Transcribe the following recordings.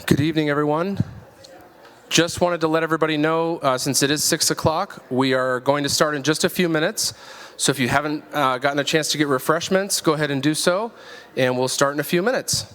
Good evening, everyone. Just wanted to let everybody know, since it is 6 o'clock, we are going to start in just a few minutes. So if you haven't gotten a chance to get refreshments, go ahead and do so, and we'll start in a few minutes.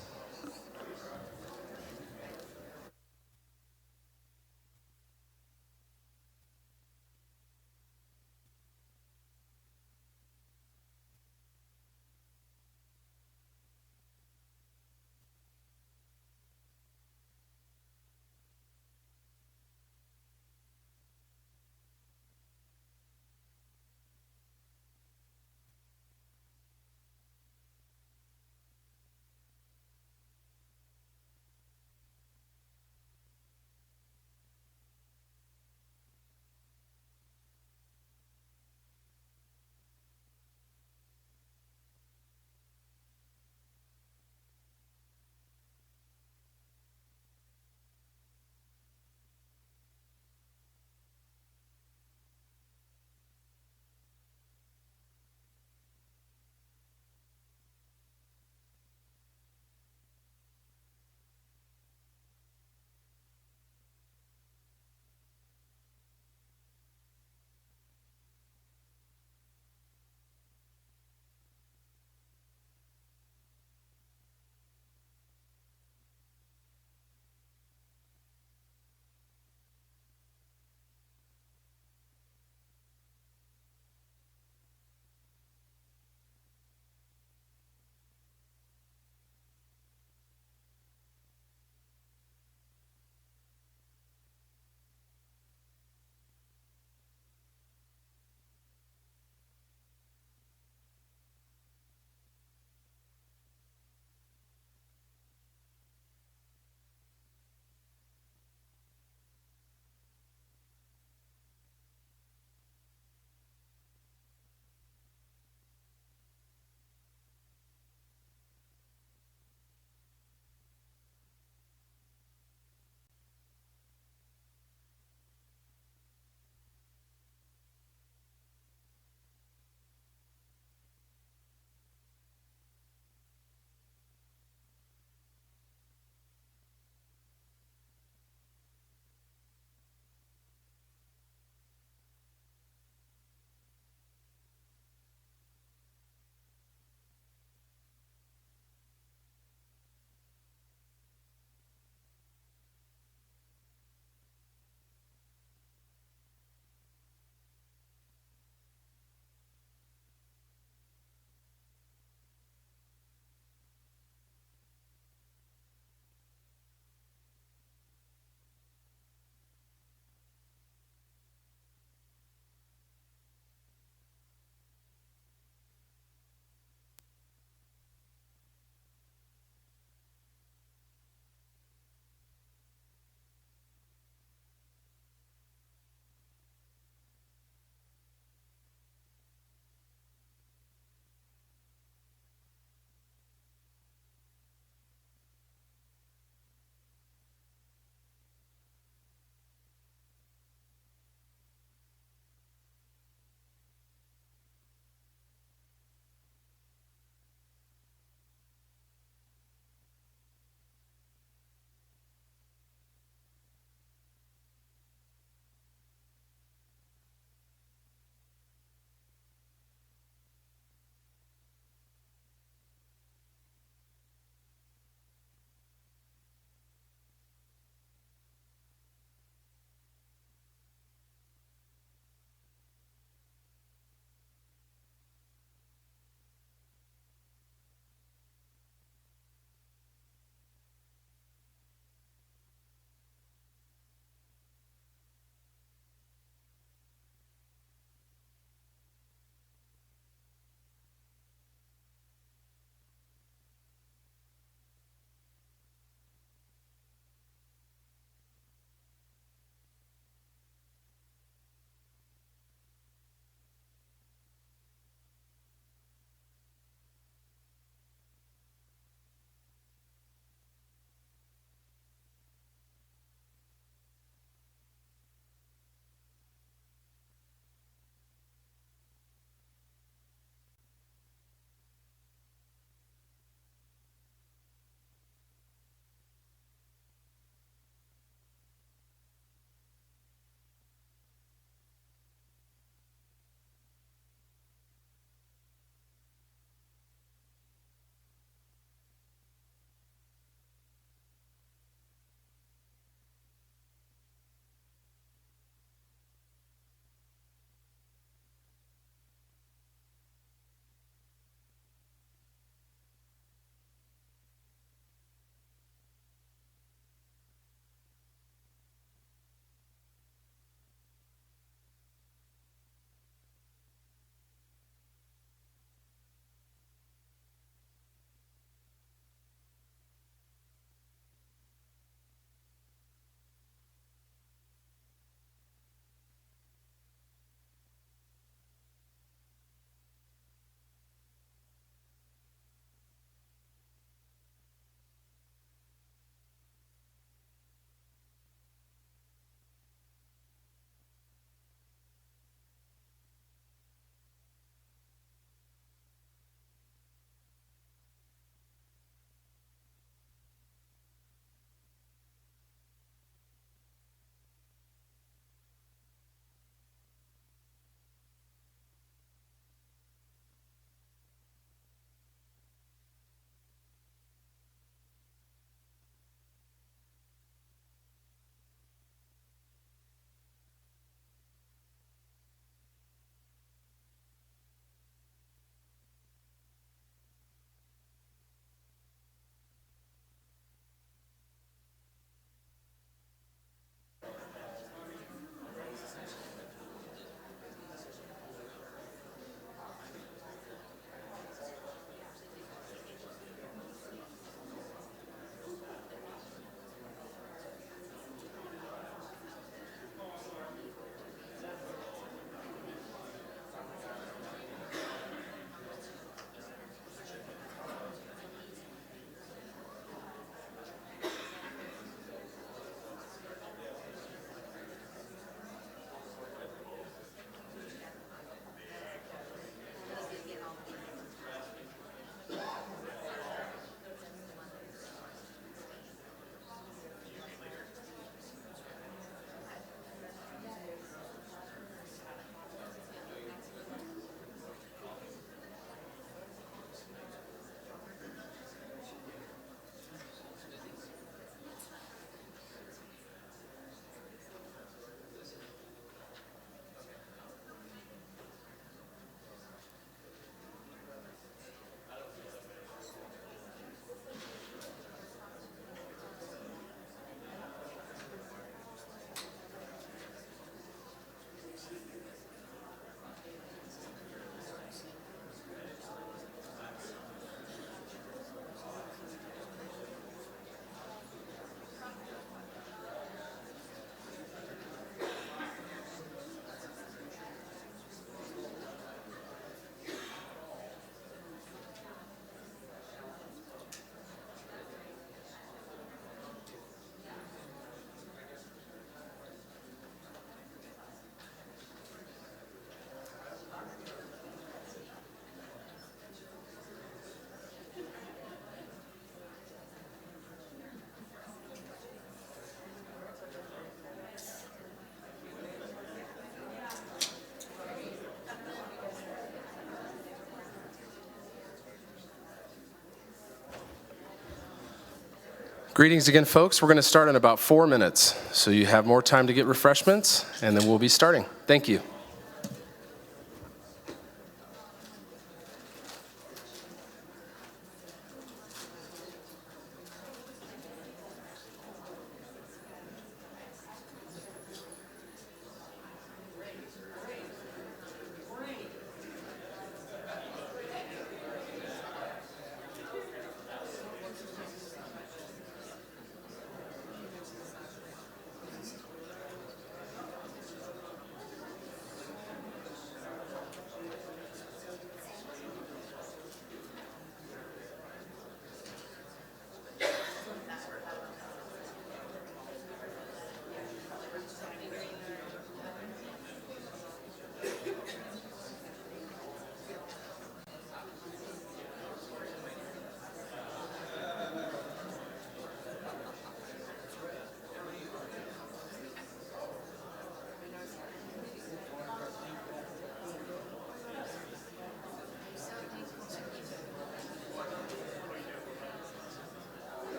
Greetings again, folks. We're going to start in about 4 minutes, so you have more time to get refreshments, and then we'll be starting. Thank you.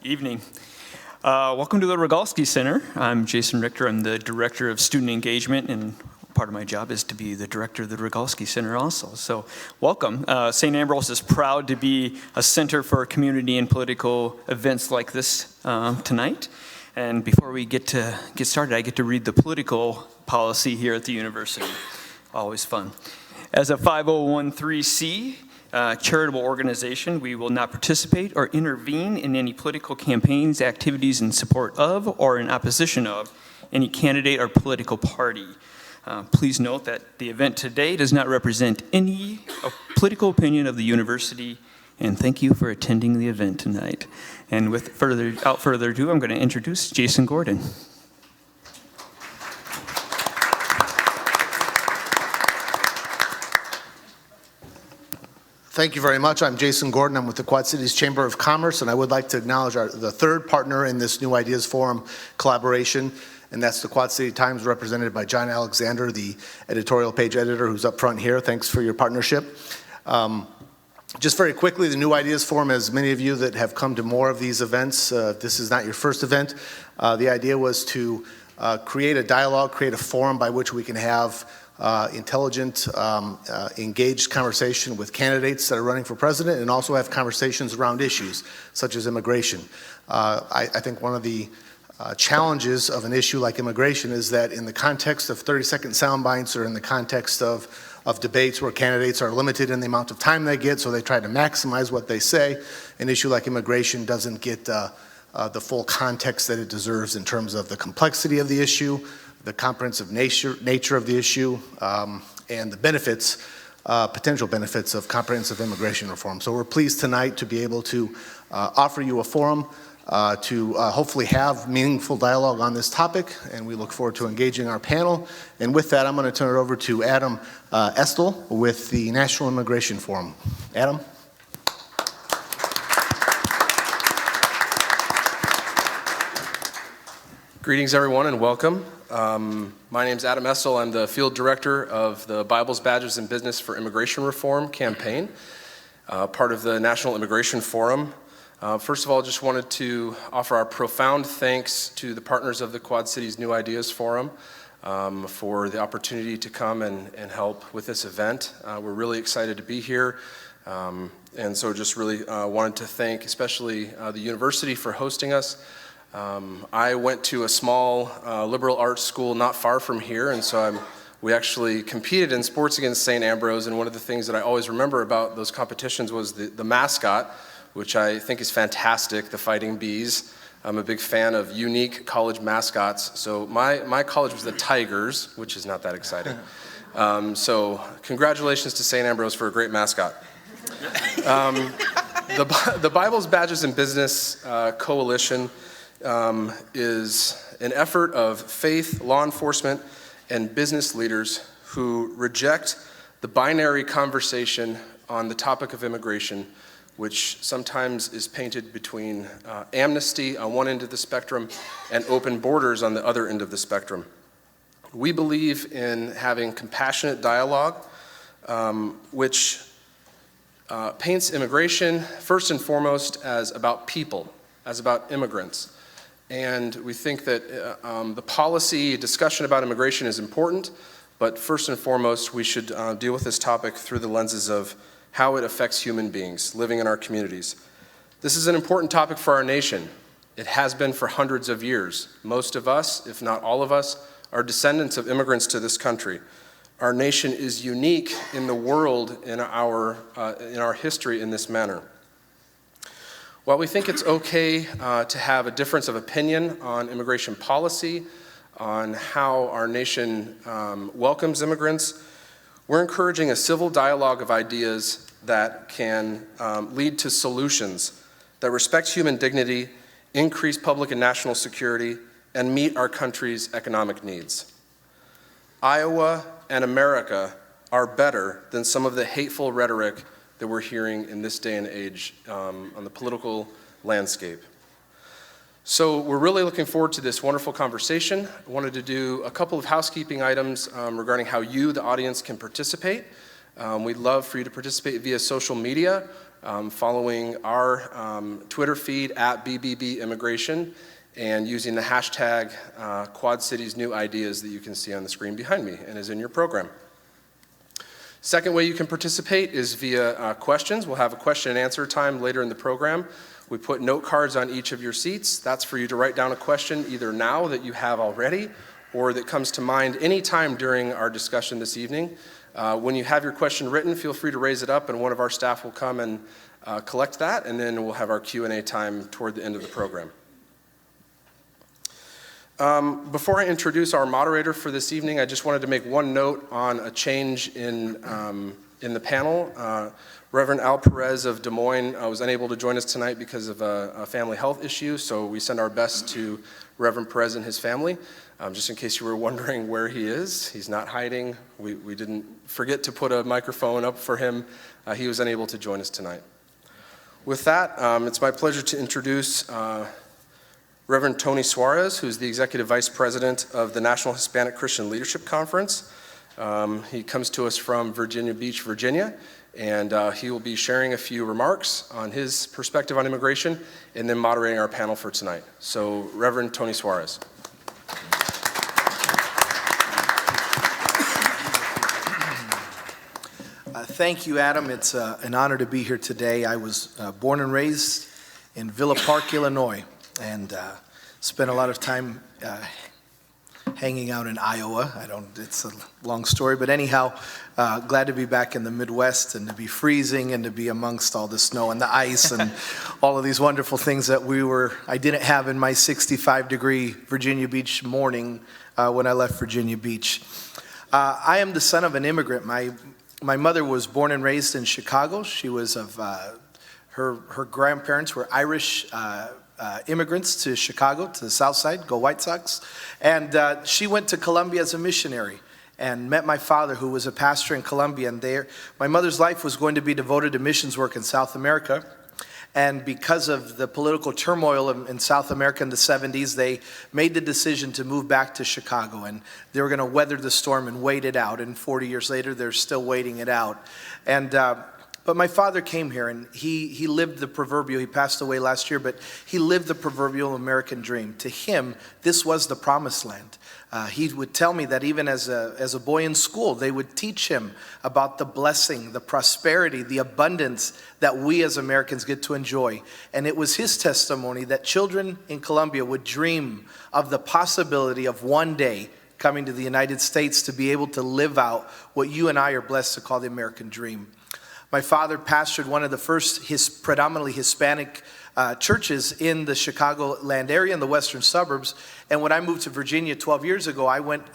Evening. Welcome to the Rogalski Center. I'm Jason Richter. I'm the Director of Student Engagement, and part of my job is to be the Director of the Rogalski Center also. So welcome. St. Ambrose is proud to be a center for community and political events like this tonight. And before we get started, I get to read the political policy here at the university. Always fun. As a 5013C, charitable organization, we will not participate or intervene in any political campaigns, activities in support of or in opposition of any candidate or political party. Please note that the event today does not represent any political opinion of the university, and thank you for attending the event tonight. And without further ado, I'm going to introduce Jason Gordon. Thank you very much. I'm Jason Gordon. I'm with the Quad Cities Chamber of Commerce, and I would like to acknowledge the third partner in this New Ideas Forum collaboration, and that's the Quad City Times, represented by John Alexander, the editorial page editor who's up front here. Thanks for your partnership. Just very quickly, the New Ideas Forum, as many of you that have come to more of these events, this is not your first event. The idea was to create a dialogue, create a forum by which we can have intelligent, engaged conversation with candidates that are running for president, and also have conversations around issues such as immigration. I think one of the challenges of an issue like immigration is that in the context of 30-second sound bites, or in the context of debates where candidates are limited in the amount of time they get, so they try to maximize what they say, an issue like immigration doesn't get the full context that it deserves in terms of the complexity of the issue, the comprehensive nature of the issue, and the benefits, potential benefits of comprehensive immigration reform. So we're pleased tonight to be able to offer you a forum to hopefully have meaningful dialogue on this topic, and we look forward to engaging our panel. And with that, I'm going to turn it over to Adam Estel with the National Immigration Forum. Adam? Greetings, everyone, and welcome. My name is Adam Estel. I'm the field director of the Bibles, Badges, and Business for Immigration Reform campaign, part of the National Immigration Forum. First of all, just wanted to offer our profound thanks to the partners of the Quad Cities New Ideas Forum for the opportunity to come and help with this event. We're really excited to be here, and so just really wanted to thank especially the university for hosting us. I went to a small liberal arts school not far from here, and so we actually competed in sports against St. Ambrose, and one of the things that I always remember about those competitions was the mascot, which I think is fantastic, the Fighting Bees. I'm a big fan of unique college mascots. So my college was the Tigers, which is not that exciting. So congratulations to St. Ambrose for a great mascot. The Bibles, Badges, and Business Coalition is an effort of faith, law enforcement, and business leaders who reject the binary conversation on the topic of immigration, which sometimes is painted between amnesty on one end of the spectrum and open borders on the other end of the spectrum. We believe in having compassionate dialogue, which paints immigration first and foremost as about people, as about immigrants. And we think that the policy discussion about immigration is important, but first and foremost, we should deal with this topic through the lenses of how it affects human beings living in our communities. This is an important topic for our nation. It has been for hundreds of years. Most of us, if not all of us, are descendants of immigrants to this country. Our nation is unique in the world in our history in this manner. While we think it's okay to have a difference of opinion on immigration policy, on how our nation welcomes immigrants, we're encouraging a civil dialogue of ideas that can lead to solutions that respect human dignity, increase public and national security, and meet our country's economic needs. Iowa and America are better than some of the hateful rhetoric that we're hearing in this day and age on the political landscape. So we're really looking forward to this wonderful conversation. I wanted to do a couple of housekeeping items regarding how you, the audience, can participate. We'd love for you to participate via social media, following our Twitter feed at BBB Immigration, and using the hashtag Quad Cities New Ideas that you can see on the screen behind me and is in your program. Second way you can participate is via questions. We'll have a question and answer time later in the program. We put note cards on each of your seats. That's for you to write down a question either now that you have already or that comes to mind anytime during our discussion this evening. When you have your question written, feel free to raise it up and one of our staff will come and collect that, and then we'll have our Q&A time toward the end of the program. Before I introduce our moderator for this evening, I just wanted to make one note on a change in In the panel, Reverend Al Perez of Des Moines was unable to join us tonight because of a family health issue, so we send our best to Reverend Perez and his family. Just in case you were wondering where he is, he's not hiding. We didn't forget to put a microphone up for him. He was unable to join us tonight. With that, it's my pleasure to introduce Reverend Tony Suarez, who's the Executive Vice President of the National Hispanic Christian Leadership Conference. He comes to us from Virginia Beach, Virginia, and he will be sharing a few remarks on his perspective on immigration and then moderating our panel for tonight. So, Reverend Tony Suarez. Thank you, Adam. It's an honor to be here today. I was born and raised in Villa Park, Illinois, and spent a lot of time hanging out in Iowa. It's a long story, but anyhow, glad to be back in the Midwest and to be freezing and to be amongst all the snow and the ice and all of these wonderful things that I didn't have in my 65-degree Virginia Beach morning when I left Virginia Beach. I am the son of an immigrant. My mother was born and raised in Chicago. She was her grandparents were Irish immigrants to Chicago, to the South Side, go White Sox. And she went to Columbia as a missionary and met my father, who was a pastor in Columbia. And my mother's life was going to be devoted to missions work in South America. And because of the political turmoil in South America in the 70s, they made the decision to move back to Chicago. And they were going to weather the storm and wait it out. And 40 years later, they're still waiting it out. And but my father came here, and he lived the proverbial, he passed away last year, but he lived the proverbial American dream. To him, this was the promised land. He would tell me that even as a boy in school, they would teach him about the blessing, the prosperity, the abundance that we as Americans get to enjoy. And it was his testimony that children in Colombia would dream of the possibility of one day coming to the United States to be able to live out what you and I are blessed to call the American dream. My father pastored one of the first predominantly Hispanic churches in the Chicagoland area in the western suburbs. And when I moved to Virginia 12 years ago, I went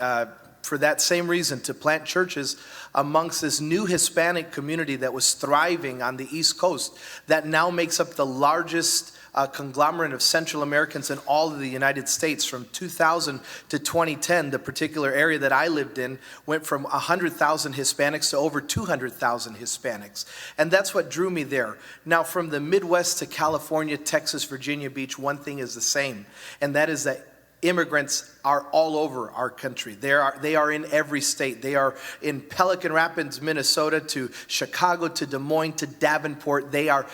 for that same reason, to plant churches amongst this new Hispanic community that was thriving on the East Coast, that now makes up the largest conglomerate of Central Americans in all of the United States. From 2000 to 2010, the particular area that I lived in went from 100,000 Hispanics to over 200,000 Hispanics. And that's what drew me there. Now, from the Midwest to California, Texas, Virginia Beach, one thing is the same, and that is that immigrants are all over our country. They are in every state. They are in Pelican Rapids, Minnesota, to Chicago, to Des Moines, to Davenport. They are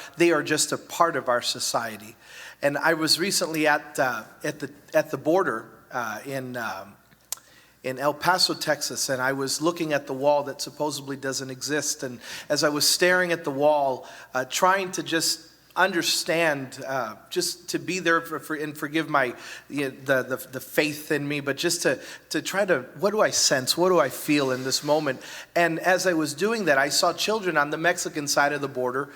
just a part of our society. And I was recently at the border in El Paso, Texas, and I was looking at the wall that supposedly doesn't exist. And as I was staring at the wall, trying to just understand, just to be there and forgive my the faith in me, but just to try to, what do I sense, what do I feel in this moment? And as I was doing that, I saw children on the Mexican side of the border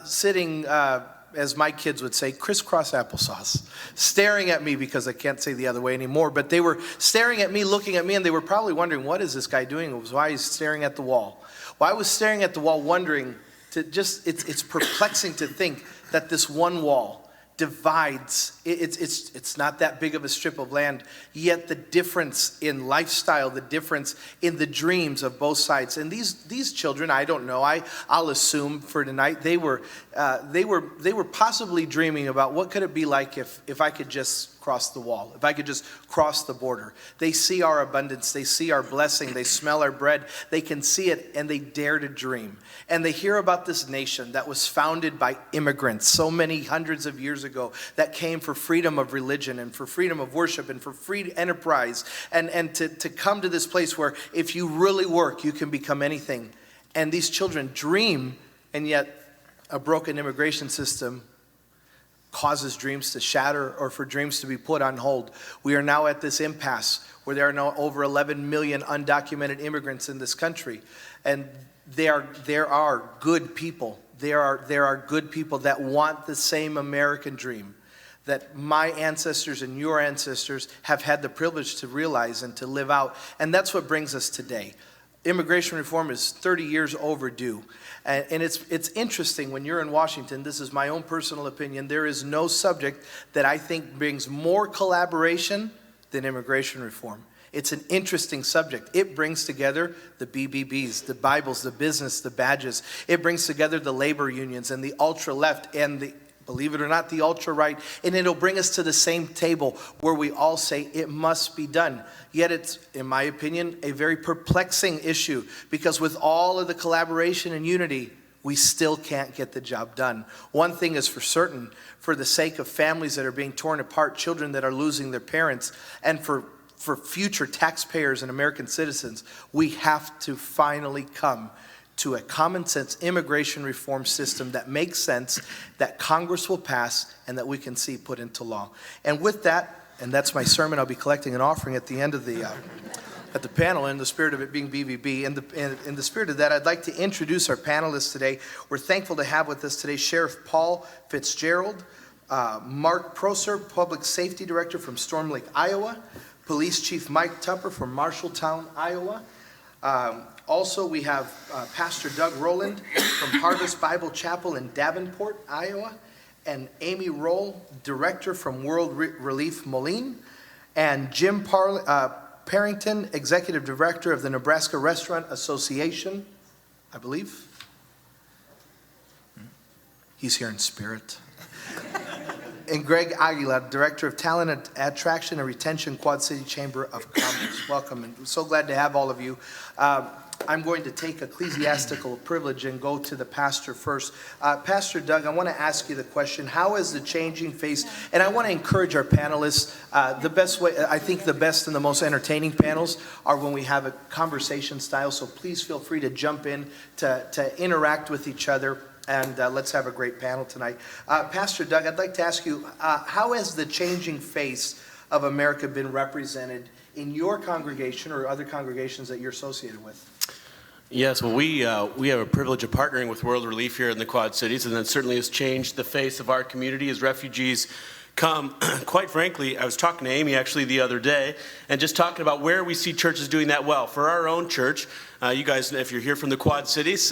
sitting, as my kids would say, crisscross applesauce, staring at me, because I can't say the other way anymore, but they were staring at me, looking at me, and they were probably wondering, what is this guy doing? It was why he's staring at the wall. Well, I was staring at the wall wondering, it's perplexing to think that this one wall divides. It's not that big of a strip of land, yet the difference in lifestyle, the difference in the dreams of both sides. And these children, I don't know, I'll assume for tonight, they were possibly dreaming about what could it be like if I could just cross the wall, if I could just cross the border. They see our abundance, they see our blessing, they smell our bread, they can see it, and they dare to dream. And they hear about this nation that was founded by immigrants so many hundreds of years ago, that came for freedom of religion and for freedom of worship and for free enterprise, and to come to this place where if you really work, you can become anything. And these children dream, and yet a broken immigration system causes dreams to shatter or for dreams to be put on hold. We are now at this impasse where there are now over 11 million undocumented immigrants in this country. And there are good people. There are good people that want the same American dream that my ancestors and your ancestors have had the privilege to realize and to live out. And that's what brings us today. immigration reform is 30 years overdue. And it's interesting when you're in Washington, this is my own personal opinion, there is no subject that I think brings more collaboration than immigration reform. It's an interesting subject. It brings together the BBBs, the Bibles, the business, the badges. It brings together the labor unions and the ultra-left and the, believe it or not, the ultra-right. And it'll bring us to the same table where we all say it must be done. Yet it's, in my opinion, a very perplexing issue because with all of the collaboration and unity, we still can't get the job done. One thing is for certain, for the sake of families that are being torn apart, children that are losing their parents, and for future taxpayers and American citizens, we have to finally come to a common sense immigration reform system that makes sense, that Congress will pass, and that we can see put into law. And with that, and that's my sermon, I'll be collecting an offering at the end of the at the panel, in the spirit of it being BVB. In the spirit of that, I'd like to introduce our panelists today. We're thankful to have with us today Sheriff Paul Fitzgerald, Mark Prosser, Public Safety Director from Storm Lake, Iowa, Police Chief Mike Tupper from Marshalltown, Iowa. Also, we have Pastor Doug Rowland from Harvest Bible Chapel in Davenport, Iowa, and Amy Roll, Director from World Relief Moline, and Jim Parrington, Executive Director of the Nebraska Restaurant Association, I believe. He's here in spirit. And Greg Aguilar, Director of Talent Attraction and Retention, Quad City Chamber of Commerce. Welcome, and we're so glad to have all of you. I'm going to take ecclesiastical privilege and go to the pastor first. Pastor Doug, I want to ask you the question, how is the changing face, and I want to encourage our panelists, the best way, I think the best and the most entertaining panels are when we have a conversation style, so please feel free to jump in, to interact with each other. And let's have a great panel tonight. Pastor Doug, I'd like to ask you, how has the changing face of America been represented in your congregation or other congregations that you're associated with? Yes, well, we have a privilege of partnering with World Relief here in the Quad Cities, and that certainly has changed the face of our community as refugees come. Quite frankly, I was talking to Amy actually the other day, and just talking about where we see churches doing that well. For our own church, you guys, if you're here from the Quad Cities,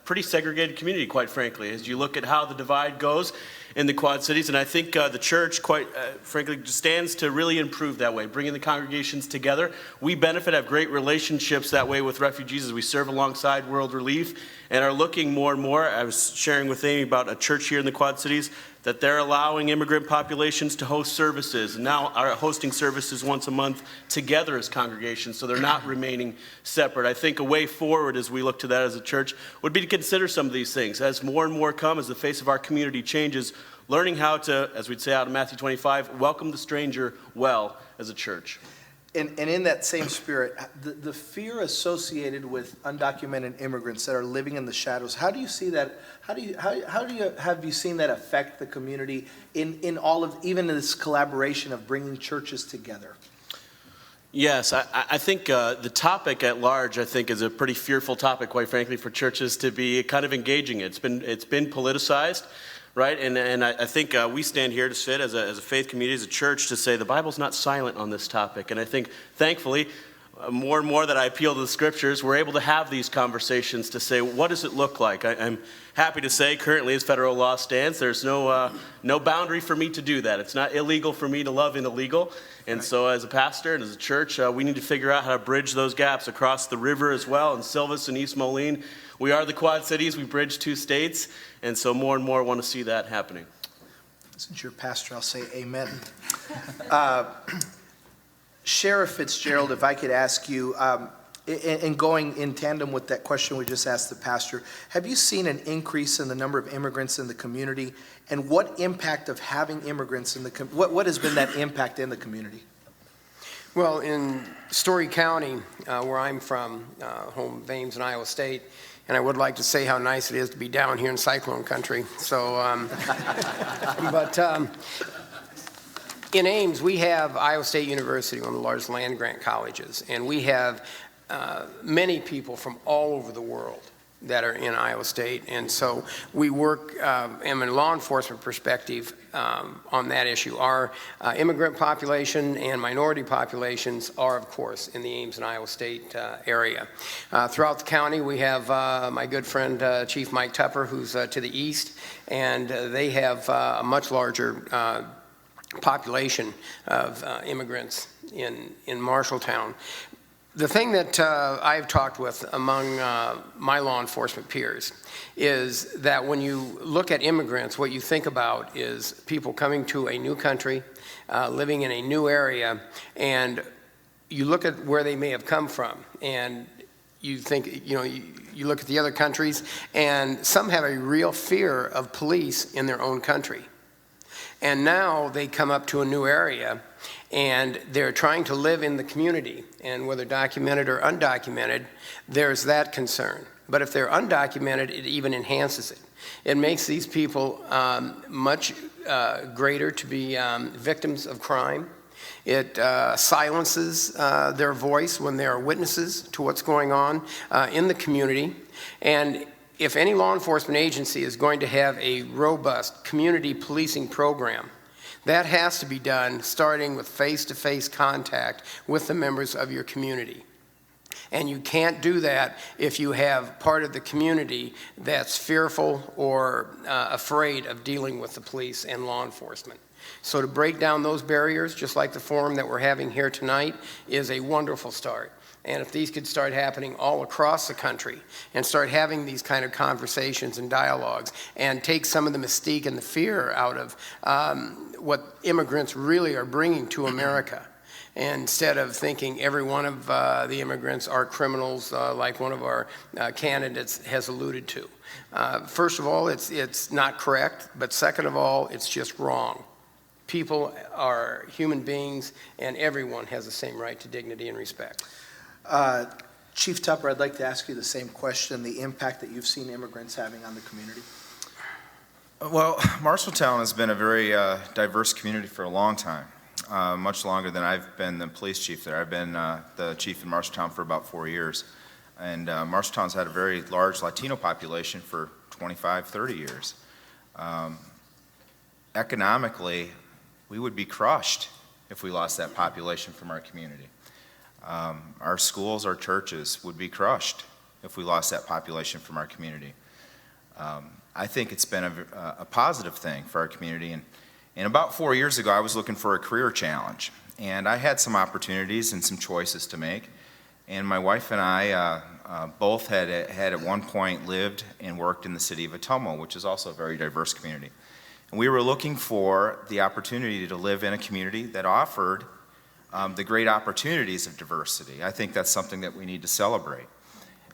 pretty segregated community, quite frankly, as you look at how the divide goes in the Quad Cities. And I think the church, quite frankly, stands to really improve that way, bringing the congregations together. We benefit, have great relationships that way with refugees as we serve alongside World Relief and are looking more and more. I was sharing with Amy about a church here in the Quad Cities that they're allowing immigrant populations to host services, and now are hosting services once a month together as congregations, so they're not remaining separate. I think a way forward as we look to that as a church would be to consider some of these things. As more and more come, as the face of our community changes, learning how to, as we'd say out in Matthew 25, welcome the stranger well as a church. And in that same spirit, the fear associated with undocumented immigrants that are living in the shadows, how do you see that? Have you seen that affect the community in all of, even in this collaboration of bringing churches together? Yes, I think the topic at large, I think, is a pretty fearful topic, quite frankly, for churches to be kind of engaging. It's been politicized. Right, and I think we stand here to sit as a faith community, as a church, to say the Bible's not silent on this topic. And I think, thankfully, more and more that I appeal to the Scriptures, we're able to have these conversations to say, what does it look like? I'm happy to say, currently, as federal law stands, there's no boundary for me to do that. It's not illegal for me to love an illegal. And so as a pastor and as a church, we need to figure out how to bridge those gaps across the river as well, in Silvis and East Moline. We are the Quad Cities. We bridge 2 states. And so more and more want to see that happening. Since you're a pastor, I'll say amen. Sheriff Fitzgerald, if I could ask you, and going in tandem with that question we just asked the pastor, have you seen an increase in the number of immigrants in the community? And what impact of having immigrants in the what has been that impact in the community? Well, in Story County, where I'm from, home of Ames in Iowa State, and I would like to say how nice it is to be down here in cyclone country. So, but in Ames, we have Iowa State University, one of the largest land grant colleges, and we have many people from all over the world that are in Iowa State. And so we work, from a law enforcement perspective, on that issue. Our immigrant population and minority populations are, of course, in the Ames and Iowa State area. Throughout the county, we have my good friend, Chief Mike Tupper, who's to the east, and they have a much larger population of immigrants in Marshalltown. The thing that I've talked with among my law enforcement peers is that when you look at immigrants, what you think about is people coming to a new country, living in a new area, and you look at where they may have come from, and you think, you look at the other countries, and some have a real fear of police in their own country. And now they come up to a new area, and they're trying to live in the community, and whether documented or undocumented, there's that concern. But if they're undocumented, it even enhances it. It makes these people much greater to be victims of crime. It silences their voice when they are witnesses to what's going on in the community. And if any law enforcement agency is going to have a robust community policing program, that has to be done starting with face-to-face contact with the members of your community. And you can't do that if you have part of the community that's fearful or afraid of dealing with the police and law enforcement. So to break down those barriers, just like the forum that we're having here tonight, is a wonderful start. And if these could start happening all across the country and start having these kind of conversations and dialogues and take some of the mystique and the fear out of what immigrants really are bringing to America, instead of thinking every one of the immigrants are criminals like one of our candidates has alluded to. First of all, it's not correct, but second of all, it's just wrong. People are human beings, and everyone has the same right to dignity and respect. Chief Tupper, I'd like to ask you the same question, the impact that you've seen immigrants having on the community. Well, Marshalltown has been a very diverse community for a long time, much longer than I've been the police chief there. I've been the chief in Marshalltown for about 4 years. And Marshalltown's had a very large Latino population for 25, 30 years. Economically, we would be crushed if we lost that population from our community. Our schools, our churches would be crushed if we lost that population from our community. I think it's been a positive thing for our community. And about 4 years ago, I was looking for a career challenge. And I had some opportunities and some choices to make. And my wife and I both had at one point lived and worked in the city of Atomo, which is also a very diverse community. And we were looking for the opportunity to live in a community that offered the great opportunities of diversity. I think that's something that we need to celebrate.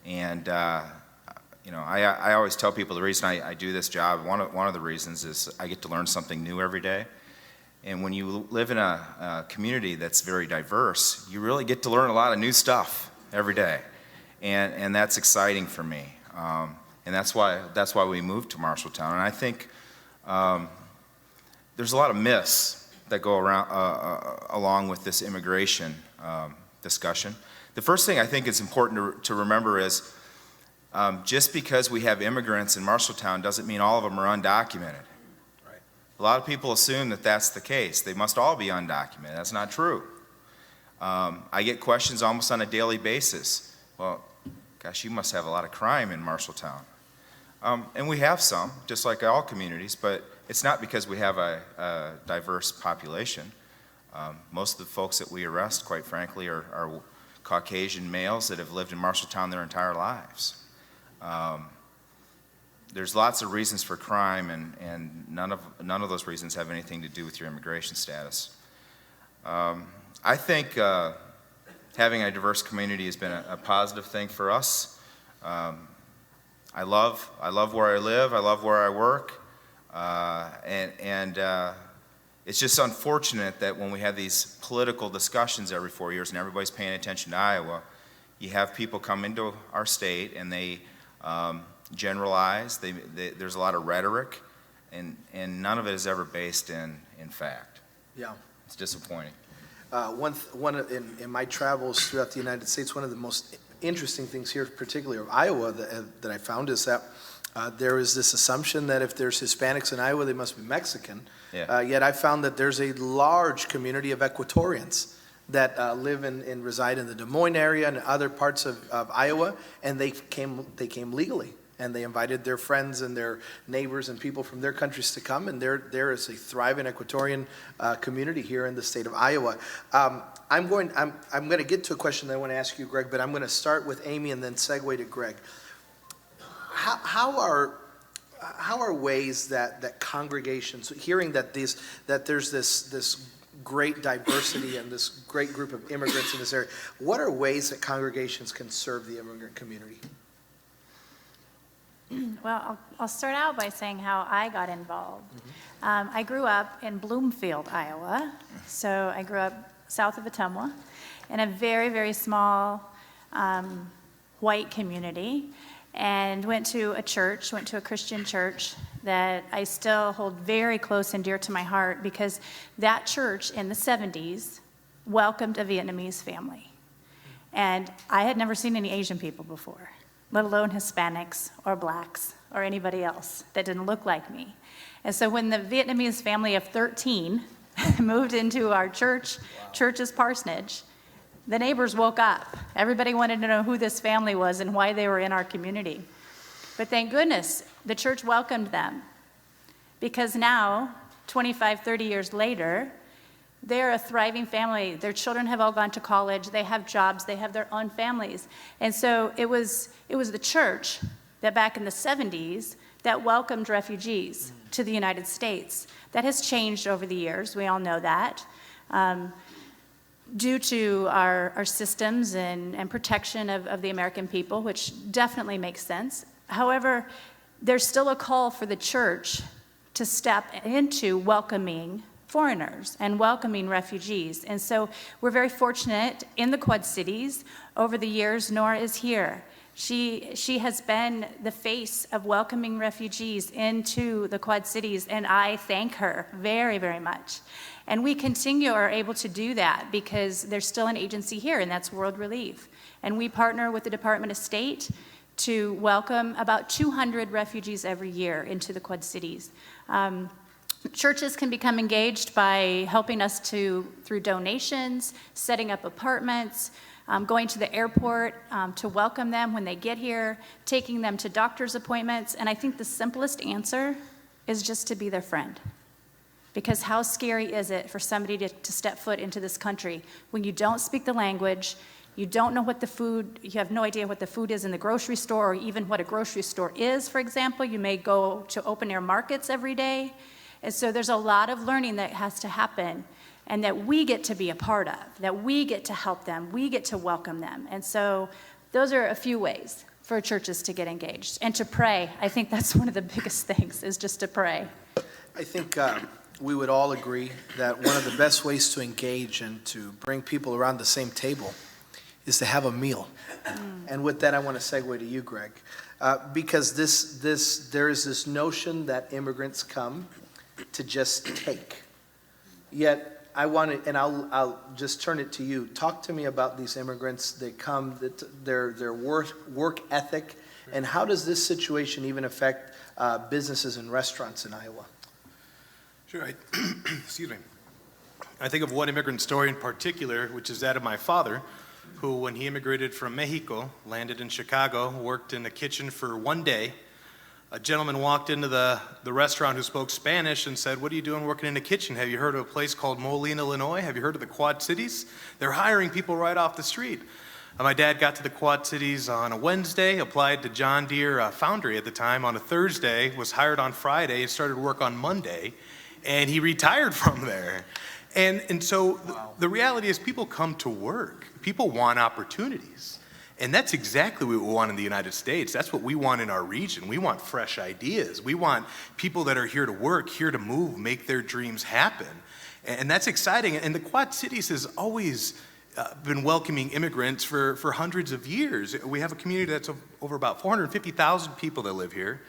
And I always tell people the reason I do this job, one of the reasons is I get to learn something new every day. And when you live in a community that's very diverse, you really get to learn a lot of new stuff every day. And that's exciting for me. And that's why we moved to Marshalltown. And I think there's a lot of myths that go around along with this immigration discussion. The first thing I think is important to remember is just because we have immigrants in Marshalltown doesn't mean all of them are undocumented. Right. A lot of people assume that that's the case. They must all be undocumented. That's not true. I get questions almost on a daily basis. Well, gosh, you must have a lot of crime in Marshalltown. And we have some, just like all communities, but it's not because we have a diverse population. Most of the folks that we arrest, quite frankly, are Caucasian males that have lived in Marshalltown their entire lives. There's lots of reasons for crime, and none of those reasons have anything to do with your immigration status. I think having a diverse community has been a positive thing for us. I love where I live. I love where I work. It's just unfortunate that when we have these political discussions every 4 years and everybody's paying attention to Iowa, you have people come into our state and they generalize. There's a lot of rhetoric, and none of it is ever based in fact. Yeah. It's disappointing. In my travels throughout the United States, one of the most interesting things here, particularly of Iowa, that I found is that there is this assumption that if there's Hispanics in Iowa, they must be Mexican. Yeah. Yet I found that there's a large community of Ecuadorians that live and reside in the Des Moines area and other parts of Iowa, and they came legally. And they invited their friends and their neighbors and people from their countries to come, and there is a thriving Ecuadorian community here in the state of Iowa. I'm going to get to a question that I want to ask you, Greg, but I'm going to start with Amy and then segue to Greg. How are ways that congregations, hearing that there's this great diversity and this great group of immigrants in this area, what are ways that congregations can serve the immigrant community? Well, I'll start out by saying how I got involved. I grew up in Bloomfield, Iowa. So I grew up south of Ottumwa in a very, very small white community, and went to a Christian church that I still hold very close and dear to my heart, because that church in the 70s welcomed a Vietnamese family. And I had never seen any Asian people before, let alone Hispanics or blacks or anybody else that didn't look like me. And so when the Vietnamese family of 13 moved into our church's parsonage, the neighbors woke up. Everybody wanted to know who this family was and why they were in our community. But thank goodness the church welcomed them, because now, 25, 30 years later, they're a thriving family. Their children have all gone to college. They have jobs. They have their own families. And so it was the church that back in the 70s that welcomed refugees to the United States. That has changed over the years. We all know that. Due to our systems and protection of the American people, which definitely makes sense. However, there's still a call for the church to step into welcoming foreigners and welcoming refugees. And so we're very fortunate in the Quad Cities. Over the years, Nora is here. She has been the face of welcoming refugees into the Quad Cities, and I thank her very, very much. And we are able to do that because there's still an agency here, and that's World Relief. And we partner with the Department of State to welcome about 200 refugees every year into the Quad Cities. Churches can become engaged by helping us through donations, setting up apartments, going to the airport to welcome them when they get here, taking them to doctor's appointments. And I think the simplest answer is just to be their friend. Because how scary is it for somebody to step foot into this country when you don't speak the language, you don't know what you have no idea what the food is in the grocery store, or even what a grocery store is, for example. You may go to open air markets every day. And so there's a lot of learning that has to happen, and that we get to be a part of, that we get to help them, we get to welcome them. And so those are a few ways for churches to get engaged. And to pray. I think that's one of the biggest things, is just to pray. I think we would all agree that one of the best ways to engage and to bring people around the same table is to have a meal. And with that, I want to segue to you, Greg, because there is this notion that immigrants come to just take. Yet I want to, and I'll just turn it to you. Talk to me about these immigrants. They come, their work ethic, and how does this situation even affect businesses and restaurants in Iowa? Sure. Excuse me. I think of one immigrant story in particular, which is that of my father, who, when he immigrated from Mexico, landed in Chicago, worked in the kitchen for one day. A gentleman walked into the restaurant who spoke Spanish and said, "What are you doing working in the kitchen? Have you heard of a place called Moline, Illinois? Have you heard of the Quad Cities? They're hiring people right off the street." My dad got to the Quad Cities on a Wednesday, applied to John Deere Foundry at the time on a Thursday, was hired on Friday, and started work on Monday, and he retired from there. And so the reality is, people come to work. People want opportunities. And that's exactly what we want in the United States. That's what we want in our region. We want fresh ideas. We want people that are here to work, here to move, make their dreams happen. And that's exciting. And the Quad Cities has always been welcoming immigrants for hundreds of years. We have a community that's over about 450,000 people that live here.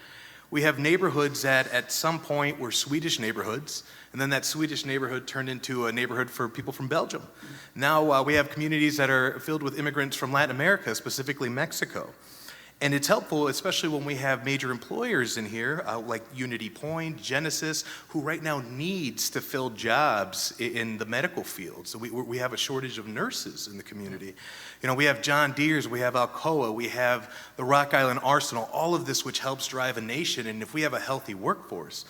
We have neighborhoods that at some point were Swedish neighborhoods, and then that Swedish neighborhood turned into a neighborhood for people from Belgium. Now we have communities that are filled with immigrants from Latin America, specifically Mexico. And it's helpful, especially when we have major employers in here, like Unity Point, Genesis, who right now needs to fill jobs in the medical field. So we have a shortage of nurses in the community. You know, we have John Deere's, we have Alcoa, we have the Rock Island Arsenal, all of this which helps drive a nation. And if we have a healthy workforce,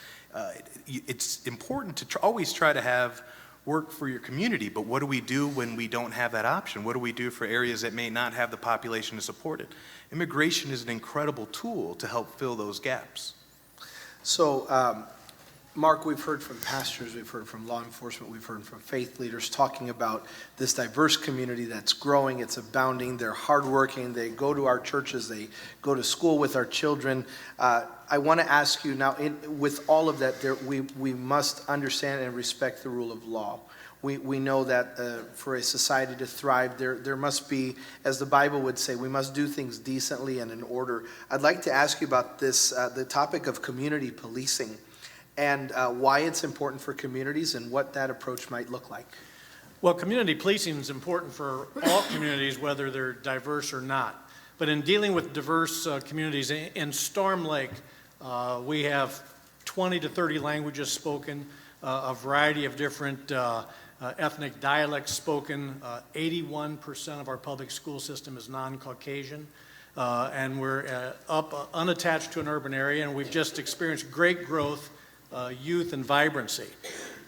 it's important to always try to have work for your community, but what do we do when we don't have that option? What do we do for areas that may not have the population to support it? Immigration is an incredible tool to help fill those gaps. So, Mark, we've heard from pastors, we've heard from law enforcement, we've heard from faith leaders talking about this diverse community that's growing, it's abounding, they're hardworking, they go to our churches, they go to school with our children. I want to ask you now, with all of that, we must understand and respect the rule of law. We know that for a society to thrive, there must be, as the Bible would say, we must do things decently and in order. I'd like to ask you about this, the topic of community policing, and why it's important for communities and what that approach might look like. Well, community policing is important for all communities, whether they're diverse or not. But in dealing with diverse communities, in Storm Lake, we have 20 to 30 languages spoken, a variety of different ethnic dialects spoken. 81% of our public school system is non-Caucasian. And we're up unattached to an urban area, and we've just experienced great growth, youth, and vibrancy.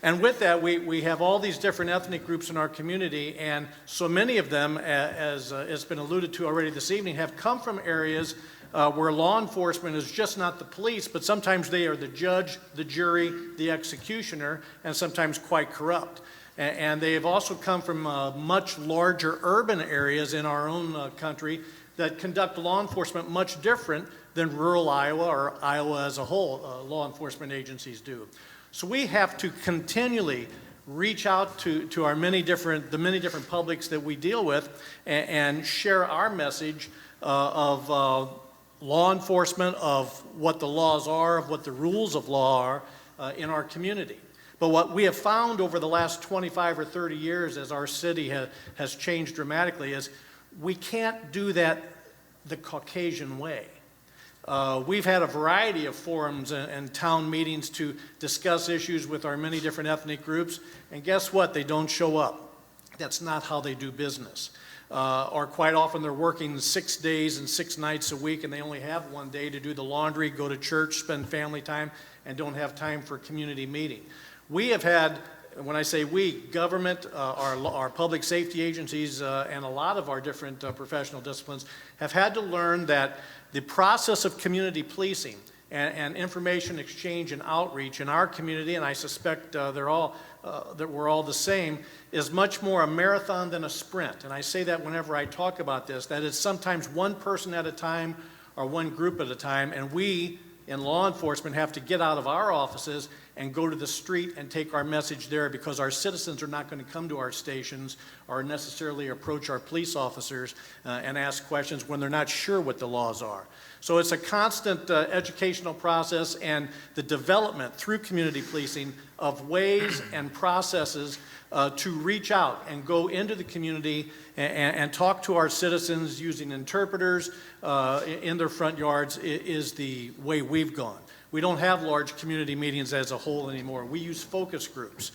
And with that, we have all these different ethnic groups in our community, and so many of them, as has been alluded to already this evening, have come from areas where law enforcement is just not the police, but sometimes they are the judge, the jury, the executioner, and sometimes quite corrupt. And they have also come from much larger urban areas in our own country that conduct law enforcement much different than rural Iowa or Iowa as a whole law enforcement agencies do. So we have to continually reach out to our many different publics that we deal with and share our message of law enforcement, of what the laws are, of what the rules of law are in our community. But what we have found over the last 25 or 30 years as our city has changed dramatically is we can't do that the Caucasian way. We've had a variety of forums and town meetings to discuss issues with our many different ethnic groups, and guess what? They don't show up. That's not how they do business. Or quite often they're working 6 days and 6 nights a week, and they only have one day to do the laundry, go to church, spend family time, and don't have time for community meeting. We have had, when I say we, government, our public safety agencies, and a lot of our different professional disciplines have had to learn that the process of community policing and information exchange and outreach in our community, and I suspect that we're all the same, is much more a marathon than a sprint. And I say that whenever I talk about this, that it's sometimes one person at a time or one group at a time, and we in law enforcement have to get out of our offices and go to the street and take our message there, because our citizens are not going to come to our stations or necessarily approach our police officers and ask questions when they're not sure what the laws are. So it's a constant educational process, and the development through community policing of ways and processes to reach out and go into the community and talk to our citizens using interpreters in their front yards is the way we've gone. We don't have large community meetings as a whole anymore. We use focus groups.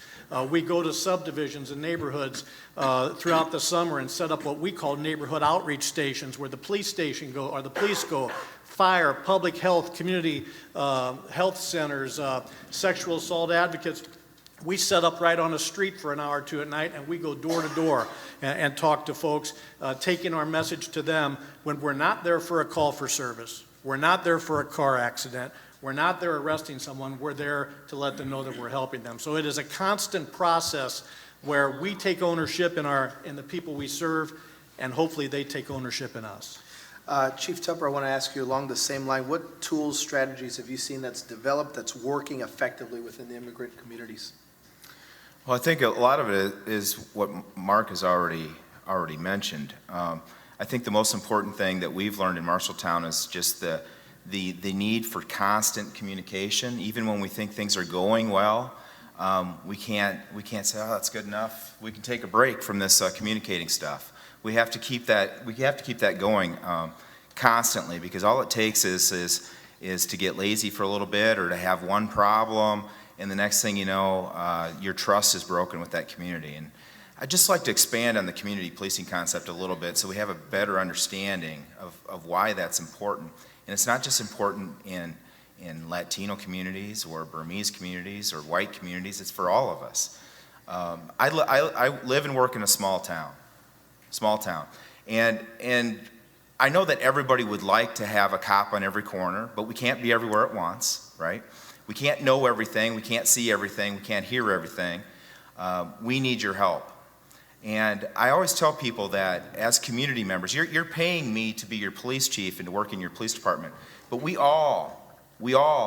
We go to subdivisions and neighborhoods throughout the summer and set up what we call neighborhood outreach stations, where the police station go, or the police go, fire, public health, community health centers, sexual assault advocates. We set up right on a street for an hour or two at night, and we go door to door and talk to folks, taking our message to them when we're not there for a call for service. We're not there for a car accident. We're not there arresting someone. We're there to let them know that we're helping them. So it is a constant process where we take ownership in the people we serve, and hopefully they take ownership in us. Chief Tupper, I want to ask you along the same line, what tools, strategies have you seen that's developed, that's working effectively within the immigrant communities? Well, I think a lot of it is what Mark has already mentioned. I think the most important thing that we've learned in Marshalltown is just the the need for constant communication. Even when we think things are going well, we can't say, oh, that's good enough. We can take a break from this communicating stuff. We have to keep that going constantly, because all it takes is to get lazy for a little bit, or to have one problem, and the next thing you know, your trust is broken with that community. And I'd just like to expand on the community policing concept a little bit so we have a better understanding of why that's important. And it's not just important in Latino communities or Burmese communities or white communities, it's for all of us. I live and work in a small town, and I know that everybody would like to have a cop on every corner, but we can't be everywhere at once, right? We can't know everything, we can't see everything, we can't hear everything. We need your help. And I always tell people that as community members, you're paying me to be your police chief and to work in your police department, but we all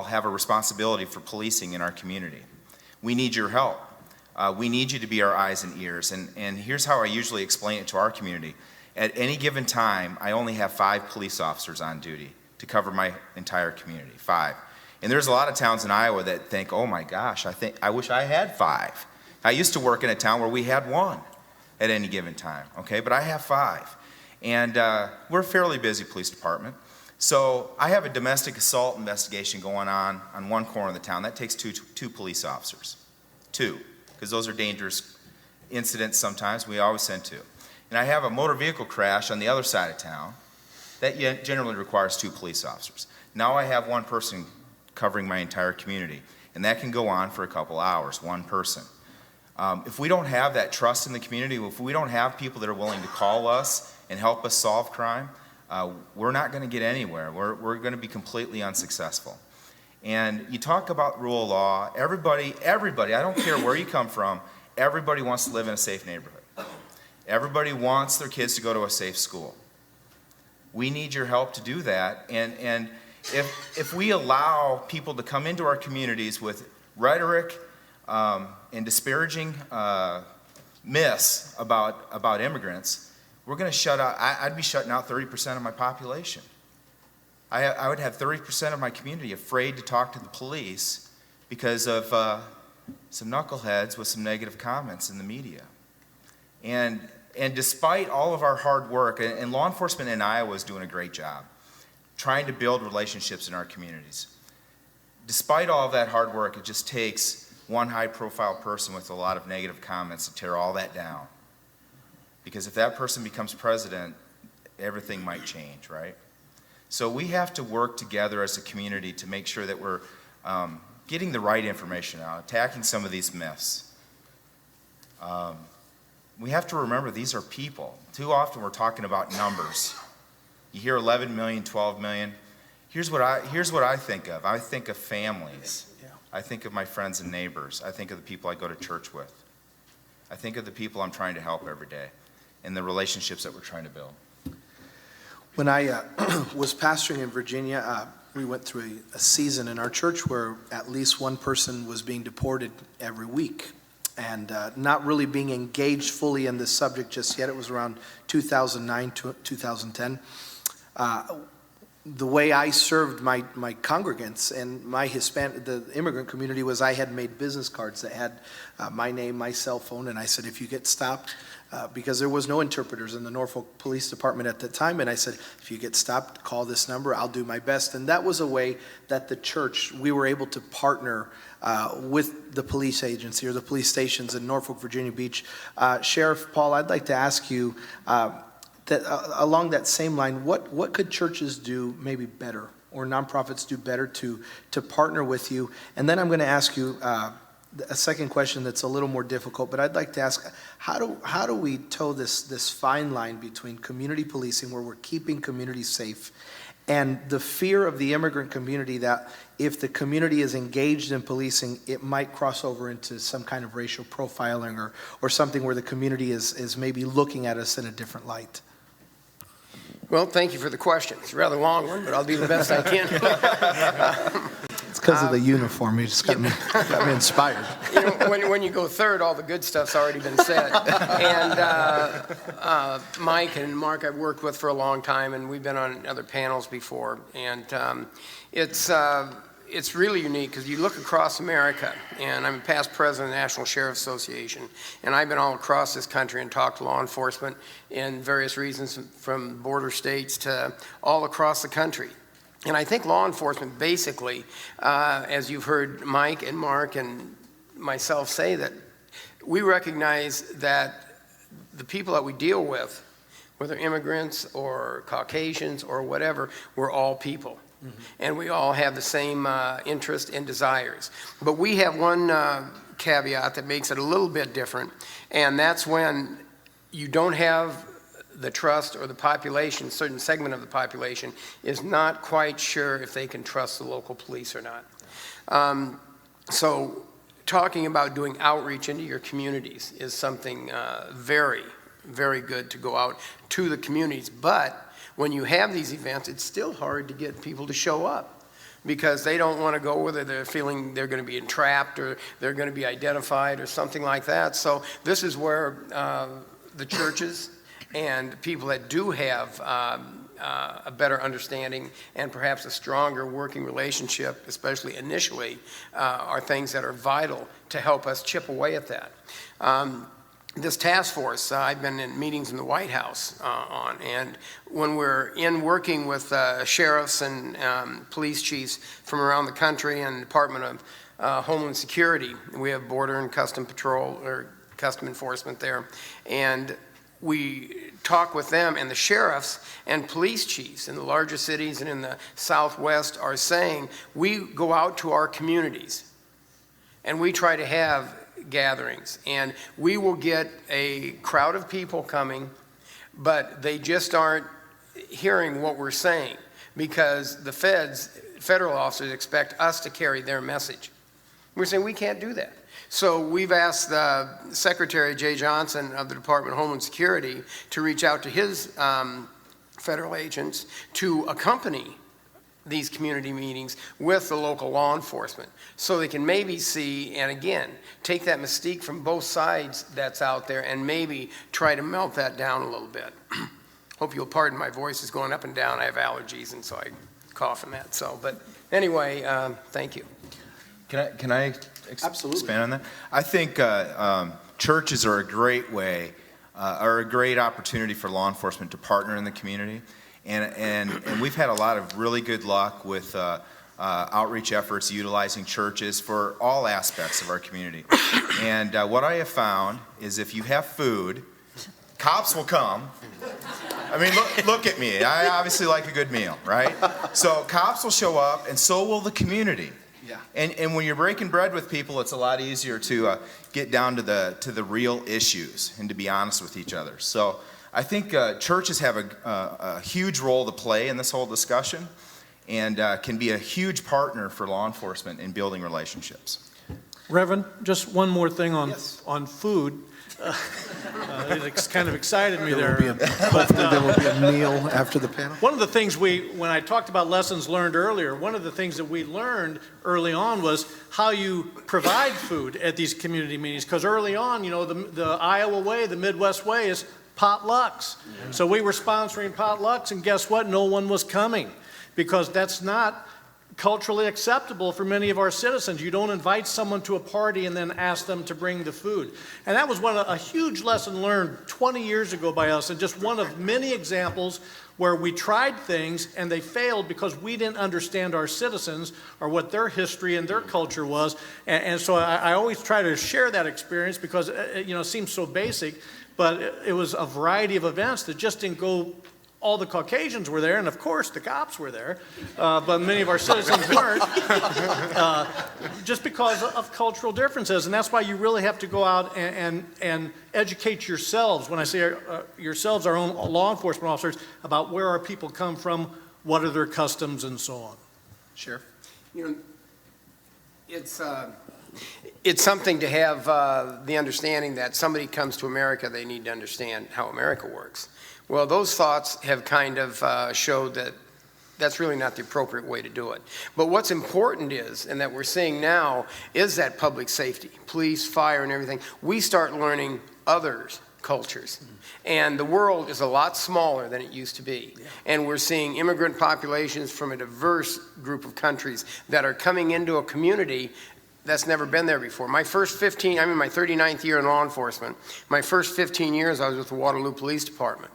have a responsibility for policing in our community. We need your help. We need you to be our eyes and ears. And here's how I usually explain it to our community. At any given time, I only have 5 police officers on duty to cover my entire community, 5. And there's a lot of towns in Iowa that think, oh my gosh, I wish I had 5. I used to work in a town where we had 1 at any given time, okay? But I have 5. And we're a fairly busy police department. So I have a domestic assault investigation going on one corner of the town. That takes two police officers. 2, because those are dangerous incidents sometimes. We always send 2. And I have a motor vehicle crash on the other side of town. That generally requires 2 police officers. Now I have 1 person covering my entire community. And that can go on for a couple hours, 1 person. If we don't have that trust in the community, if we don't have people that are willing to call us and help us solve crime, we're not going to get anywhere. We're going to be completely unsuccessful. And you talk about rule of law, everybody, I don't care where you come from, everybody wants to live in a safe neighborhood. Everybody wants their kids to go to a safe school. We need your help to do that. And if we allow people to come into our communities with rhetoric and disparaging myths about immigrants, we're going to shut out, I'd be shutting out 30% of my population. I would have 30% of my community afraid to talk to the police because of some knuckleheads with some negative comments in the media. And despite all of our hard work, and law enforcement in Iowa is doing a great job trying to build relationships in our communities. Despite all of that hard work, it just takes one high-profile person with a lot of negative comments to tear all that down. Because if that person becomes president, everything might change, right? So we have to work together as a community to make sure that we're getting the right information out, attacking some of these myths. We have to remember these are people. Too often we're talking about numbers. You hear 11 million, 12 million. Here's what I think of. I think of families. I think of my friends and neighbors. I think of the people I go to church with. I think of the people I'm trying to help every day and the relationships that we're trying to build. When I was pastoring in Virginia, we went through a season in our church where at least 1 person was being deported every week, and not really being engaged fully in this subject just yet. It was around 2009 to 2010. The way I served my congregants and the immigrant community was I had made business cards that had my name, my cell phone, and I said, if you get stopped, because there was no interpreters in the Norfolk Police Department at the time, and I said, if you get stopped, call this number, I'll do my best. And that was a way that the church, we were able to partner with the police agency or the police stations in Norfolk, Virginia Beach. Sheriff Paul, I'd like to ask you, that along that same line, what could churches do maybe better, or nonprofits do better to partner with you? And then I'm going to ask you a second question that's a little more difficult, but I'd like to ask, how do we toe this fine line between community policing, where we're keeping communities safe, and the fear of the immigrant community that if the community is engaged in policing, it might cross over into some kind of racial profiling or something where the community is maybe looking at us in a different light? Well, thank you for the question. It's a rather long one, but I'll do the best I can. It's because of the uniform. You just got me inspired. You know, when you go third, all the good stuff's already been said. And Mike and Mark I've worked with for a long time, and we've been on other panels before. And it's really unique because you look across America, and I'm a past president of the National Sheriff's Association, and I've been all across this country and talked to law enforcement in various regions from border states to all across the country. And I think law enforcement basically, as you've heard Mike and Mark and myself say, that we recognize that the people that we deal with, whether immigrants or Caucasians or whatever, we're all people. Mm-hmm. And we all have the same interest and desires. But we have one caveat that makes it a little bit different, and that's when you don't have the trust, or the population, certain segment of the population, is not quite sure if they can trust the local police or not. So talking about doing outreach into your communities is something very, very good to go out to the communities. But when you have these events, it's still hard to get people to show up because they don't want to go whether they're feeling they're going to be entrapped or they're going to be identified or something like that. So this is where the churches and people that do have a better understanding and perhaps a stronger working relationship, especially initially, are things that are vital to help us chip away at that. This task force, I've been in meetings in the White House on, and when we're in working with sheriffs and police chiefs from around the country and Department of Homeland Security, we have Border and Custom Patrol or Custom Enforcement there, and we talk with them, and the sheriffs and police chiefs in the larger cities and in the Southwest are saying, we go out to our communities and we try to have gatherings, and we will get a crowd of people coming, but they just aren't hearing what we're saying because the federal officers expect us to carry their message. We're saying we can't do that. So we've asked Secretary Jay Johnson of the Department of Homeland Security to reach out to his federal agents to accompany these community meetings with the local law enforcement so they can maybe see, and again, take that mystique from both sides that's out there and maybe try to melt that down a little bit. Hope you'll pardon my voice is going up and down. I have allergies, and so I cough and that. So, but anyway, thank you. Can I Absolutely. expand on that? I think churches are a great way, are a great opportunity for law enforcement to partner in the community. And we've had a lot of really good luck with outreach efforts utilizing churches for all aspects of our community. And what I have found is if you have food, cops will come. I mean, look at me. I obviously like a good meal, right? So cops will show up, and so will the community. Yeah. And when you're breaking bread with people, it's a lot easier to get down to the real issues and to be honest with each other. So I think churches have a huge role to play in this whole discussion and can be a huge partner for law enforcement in building relationships. Reverend, just one more thing on, Yes. on food. It kind of excited me there. Hopefully there will be a meal after the panel. One of the things when I talked about lessons learned earlier, one of the things that we learned early on was how you provide food at these community meetings. Because early on, you know, the Iowa way, the Midwest way is potlucks. Yeah. So we were sponsoring potlucks, and guess what? No one was coming because that's not culturally acceptable for many of our citizens. You don't invite someone to a party and then ask them to bring the food. And that was a huge lesson learned 20 years ago by us, and just one of many examples where we tried things and they failed because we didn't understand our citizens or what their history and their culture was. And so I always try to share that experience because it seems so basic, but it was a variety of events that just didn't go. All the Caucasians were there, and of course the cops were there, but many of our citizens weren't, just because of cultural differences. And that's why you really have to go out and educate yourselves. When I say yourselves, our own law enforcement officers, about where our people come from, what are their customs, and so on. Sheriff? It's something to have the understanding that somebody comes to America, they need to understand how America works. Well, those thoughts have kind of showed that That's really not the appropriate way to do it. But what's important is, and that we're seeing now, is that public safety, police, fire, and everything. We start learning others' cultures. And the world is a lot smaller than it used to be. And we're seeing immigrant populations from a diverse group of countries that are coming into a community that's never been there before. I'm in my 39th year in law enforcement. My first 15 years, I was with the Waterloo Police Department.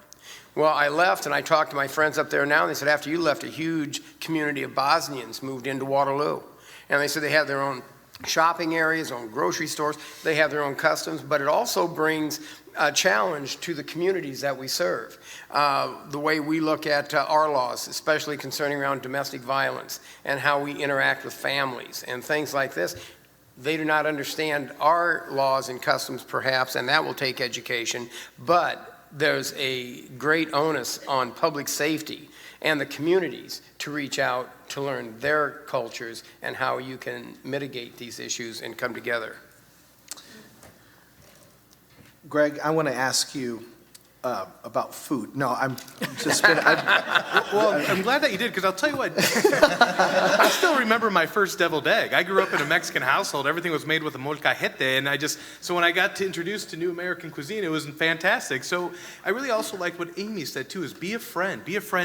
Well, I left and I talked to my friends up there now, and they said after you left, a huge community of Bosnians moved into Waterloo. And they said they have their own shopping areas, own grocery stores, they have their own customs, but it also brings a challenge to the communities that we serve. The way we look at our laws, especially concerning around domestic violence and how we interact with families and things like this. They do not understand our laws and customs perhaps, and that will take education, but there's a great onus on public safety and the communities to reach out to learn their cultures and how you can mitigate these issues and come together. Greg, I want to ask you about food. No, I'm just been, Well, I'm glad that you did, because I'll tell you what, I still remember my first deviled egg. I grew up in a Mexican household. Everything was made with a molcajete, and so when I got to introduced to new American cuisine, it was fantastic. So I really also liked what Amy said, too, is be a friend,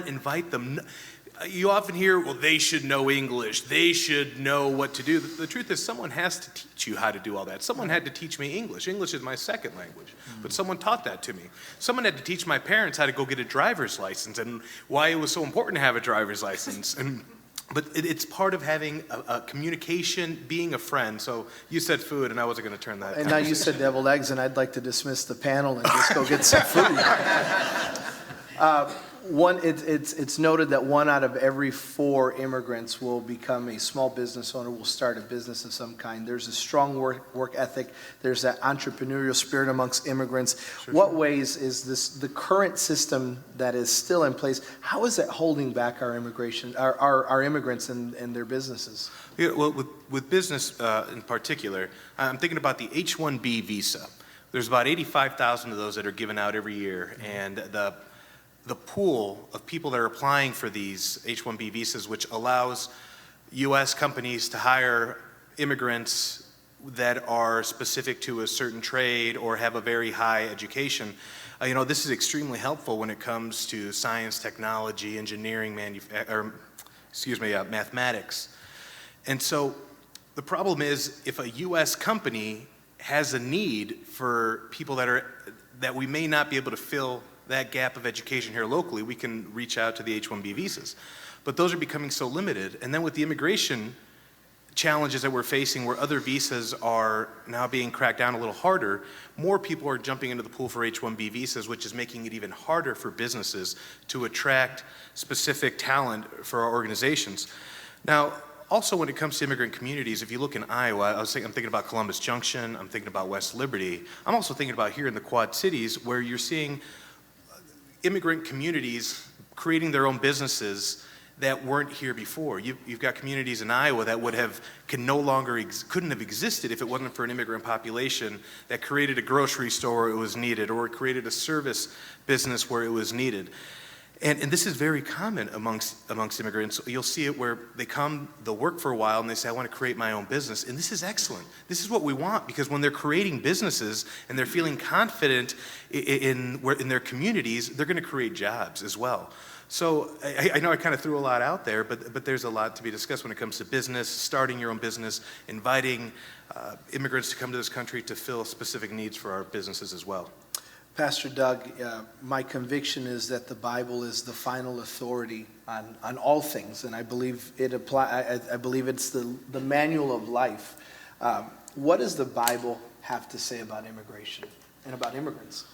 invite them. You often hear, well, they should know English. They should know what to do. The truth is, someone has to teach you how to do all that. Someone had to teach me English. English is my second language, but someone taught that to me. Someone had to teach my parents how to go get a driver's license and why it was so important to have a driver's license. But it's part of having a communication, being a friend. So you said food, and I wasn't going to turn that. and now you said deviled eggs, and I'd like to dismiss the panel and just go get some food. It's noted that 1 out of every 4 immigrants will become a small business owner, will start a business of some kind. There's a strong work ethic. There's that entrepreneurial spirit amongst immigrants. What ways is the current system that is still in place, how is it holding back our immigrants and their businesses? Yeah, well, with business in particular, I'm thinking about the H-1B visa. There's about 85,000 of those that are given out every year, and the pool of people that are applying for these H-1B visas, which allows U.S. companies to hire immigrants that are specific to a certain trade or have a very high education. This is extremely helpful when it comes to science, technology, engineering, mathematics. And so the problem is, if a U.S. company has a need for people that we may not be able to fill that gap of education here locally, we can reach out to the H-1B visas. But those are becoming so limited. And then with the immigration challenges that we're facing, where other visas are now being cracked down a little harder, more people are jumping into the pool for H-1B visas, which is making it even harder for businesses to attract specific talent for our organizations. Now, also when it comes to immigrant communities, if you look in Iowa, I'm thinking about Columbus Junction, I'm thinking about West Liberty. I'm also thinking about here in the Quad Cities, where you're seeing immigrant communities creating their own businesses that weren't here before. You've got communities in Iowa that couldn't have existed if it wasn't for an immigrant population that created a grocery store where it was needed, or created a service business where it was needed. And this is very common amongst immigrants. You'll see it where they'll work for a while, and they say, I want to create my own business. And this is excellent. This is what we want, because when they're creating businesses and they're feeling confident in their communities, they're going to create jobs as well. So I know I kind of threw a lot out there, but there's a lot to be discussed when it comes to business, starting your own business, inviting immigrants to come to this country to fill specific needs for our businesses as well. Pastor Doug, my conviction is that the Bible is the final authority on all things, and I believe I believe it's the manual of life. What does the Bible have to say about immigration and about immigrants?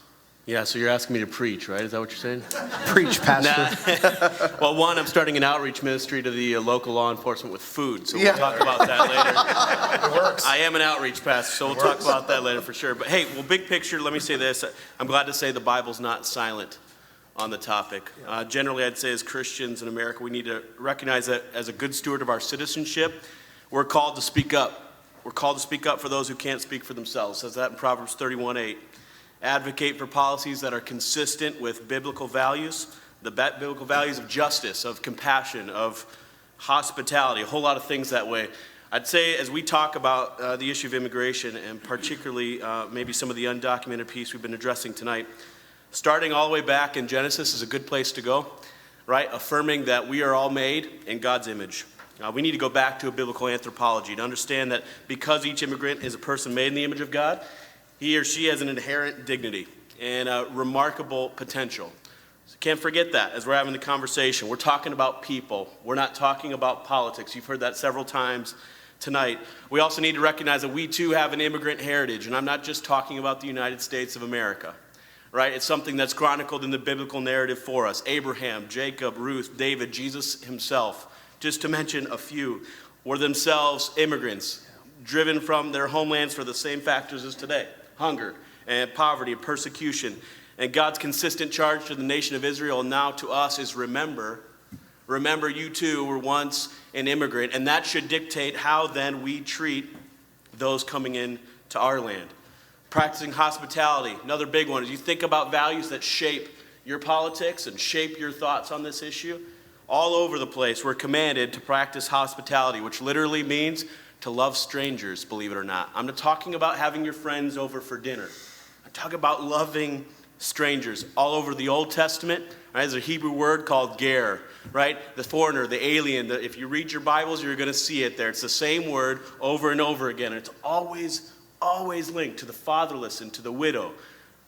Yeah, so you're asking me to preach, right? Is that what you're saying? Preach, Pastor. Well, one, I'm starting an outreach ministry to the local law enforcement with food, so we'll talk about that later. It works. I am an outreach pastor, so we'll talk about that later for sure. But hey, well, big picture, let me say this. I'm glad to say the Bible's not silent on the topic. Generally, I'd say as Christians in America, we need to recognize that as a good steward of our citizenship, we're called to speak up. We're called to speak up for those who can't speak for themselves. It says that in Proverbs 31:8. Advocate for policies that are consistent with biblical values, the biblical values of justice, of compassion, of hospitality, a whole lot of things that way. I'd say as we talk about the issue of immigration, and particularly maybe some of the undocumented piece we've been addressing tonight, starting all the way back in Genesis is a good place to go, right? Affirming that we are all made in God's image. We need to go back to a biblical anthropology to understand that because each immigrant is a person made in the image of God, he or she has an inherent dignity and a remarkable potential. So can't forget that as we're having the conversation. We're talking about people. We're not talking about politics. You've heard that several times tonight. We also need to recognize that we too have an immigrant heritage, and I'm not just talking about the United States of America, right? It's something that's chronicled in the biblical narrative for us. Abraham, Jacob, Ruth, David, Jesus himself, just to mention a few, were themselves immigrants, driven from their homelands for the same factors as today: hunger and poverty and persecution. And God's consistent charge to the nation of Israel and now to us is remember you too were once an immigrant, and that should dictate how then we treat those coming in to our land. Practicing hospitality, another big one. As you think about values that shape your politics and shape your thoughts on this issue, all over the place we're commanded to practice hospitality, which literally means to love strangers, believe it or not. I'm not talking about having your friends over for dinner. I'm talking about loving strangers. All over the Old Testament, right, there's a Hebrew word called ger, right? The foreigner, the alien. If you read your Bibles, you're going to see it there. It's the same word over and over again. And it's always linked to the fatherless and to the widow.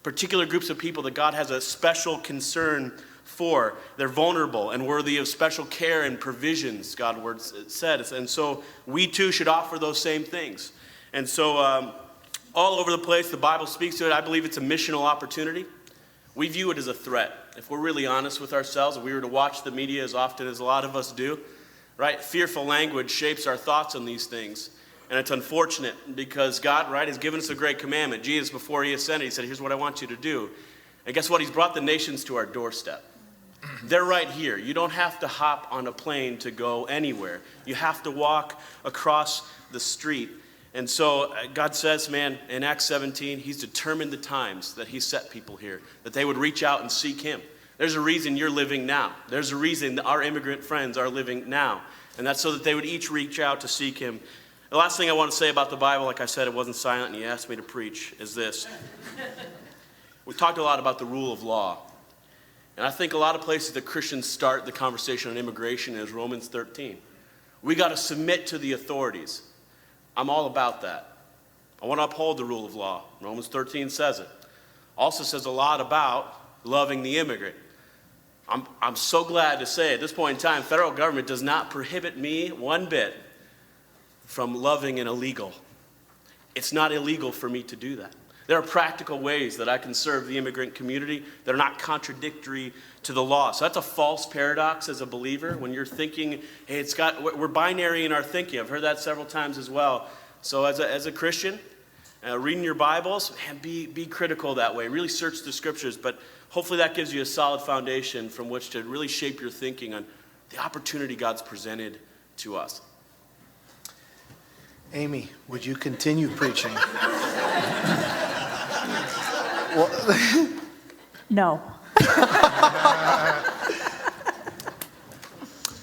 Particular groups of people that God has a special concern for. They're vulnerable and worthy of special care and provisions, God's word said. And so we too should offer those same things. And so all over the place, the Bible speaks to it. I believe it's a missional opportunity. We view it as a threat. If we're really honest with ourselves, if we were to watch the media as often as a lot of us do, right? Fearful language shapes our thoughts on these things. And it's unfortunate because God, right, has given us a great commandment. Jesus, before he ascended, he said, here's what I want you to do. And guess what? He's brought the nations to our doorstep. They're right here. You don't have to hop on a plane to go anywhere. You have to walk across the street. And so God says, man, in Acts 17, he's determined the times that he set people here, that they would reach out and seek him. There's a reason you're living now. There's a reason that our immigrant friends are living now. And that's so that they would each reach out to seek him. The last thing I want to say about the Bible, like I said, it wasn't silent and he asked me to preach, is this. We've talked a lot about the rule of law. And I think a lot of places that Christians start the conversation on immigration is Romans 13. We got to submit to the authorities. I'm all about that. I want to uphold the rule of law. Romans 13 says it. Also says a lot about loving the immigrant. I'm so glad to say at this point in time, federal government does not prohibit me one bit from loving an illegal. It's not illegal for me to do that. There are practical ways that I can serve the immigrant community that are not contradictory to the law. So that's a false paradox as a believer when you're thinking, hey, we're binary in our thinking. I've heard that several times as well. So as a Christian, reading your Bibles, man, be critical that way. Really search the scriptures, but hopefully that gives you a solid foundation from which to really shape your thinking on the opportunity God's presented to us. Amy, would you continue preaching? No.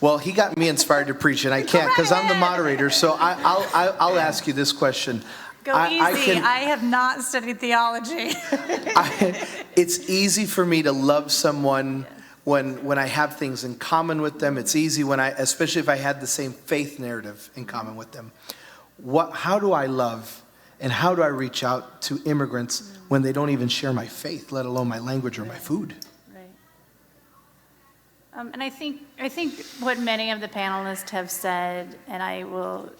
Well, he got me inspired to preach, and I can't because I'm the moderator. So I'll ask you this question. Go easy. I have not studied theology. It's easy for me to love someone when I have things in common with them. It's easy especially if I had the same faith narrative in common with them. How do I love and how do I reach out to immigrants when they don't even share my faith, let alone my language or my food? Right. And I think what many of the panelists have said, and I will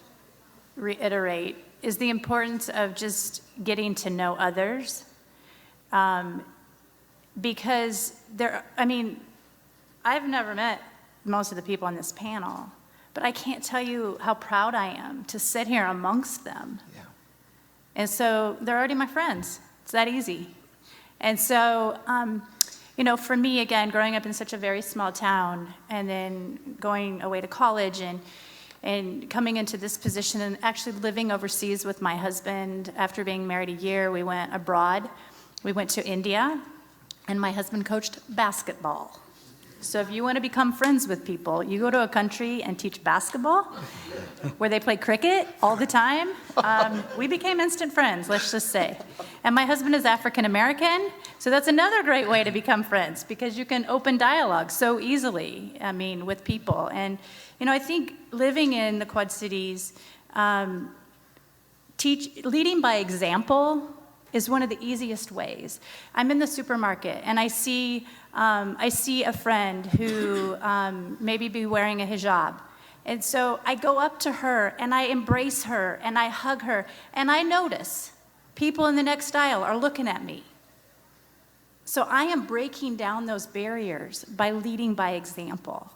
reiterate, is the importance of just getting to know others. Because I've never met most of the people on this panel, but I can't tell you how proud I am to sit here amongst them. Yeah. And so they're already my friends. It's that easy. And so, for me, again, growing up in such a very small town and then going away to college and coming into this position and actually living overseas with my husband, after being married a year, we went abroad. We went to India, and my husband coached basketball. So if you want to become friends with people, you go to a country and teach basketball, where they play cricket all the time. We became instant friends, let's just say. And my husband is African American, so that's another great way to become friends, because you can open dialogue so easily, with people. And, I think living in the Quad Cities, leading by example is one of the easiest ways. I'm in the supermarket and I see a friend who maybe be wearing a hijab. And so I go up to her and I embrace her and I hug her, and I notice people in the next aisle are looking at me. So I am breaking down those barriers by leading by example.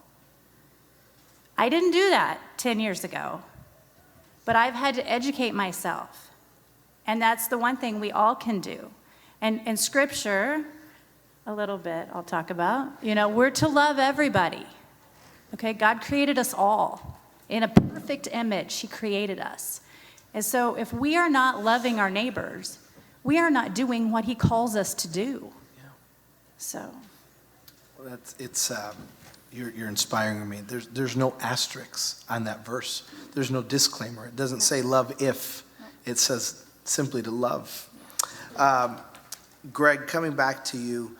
I didn't do that 10 years ago, but I've had to educate myself. And that's the one thing we all can do. And in Scripture, a little bit I'll talk about, we're to love everybody. Okay, God created us all. In a perfect image, He created us. And so if we are not loving our neighbors, we are not doing what He calls us to do. Yeah. So. Well, you're inspiring me. There's no asterisks on that verse. There's no disclaimer. It doesn't say love if. It says simply to love. Greg, coming back to you,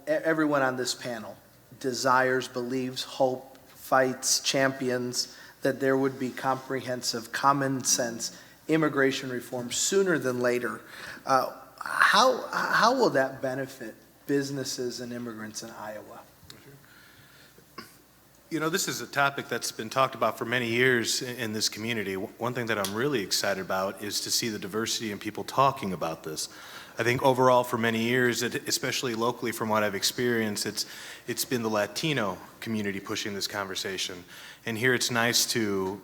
everyone on this panel desires, believes, hope, fights, champions that there would be comprehensive, common sense immigration reform sooner than later. How will that benefit businesses and immigrants in Iowa? This is a topic that's been talked about for many years in this community. One thing that I'm really excited about is to see the diversity in people talking about this. I think overall for many years, especially locally from what I've experienced, it's been the Latino community pushing this conversation. And here it's nice to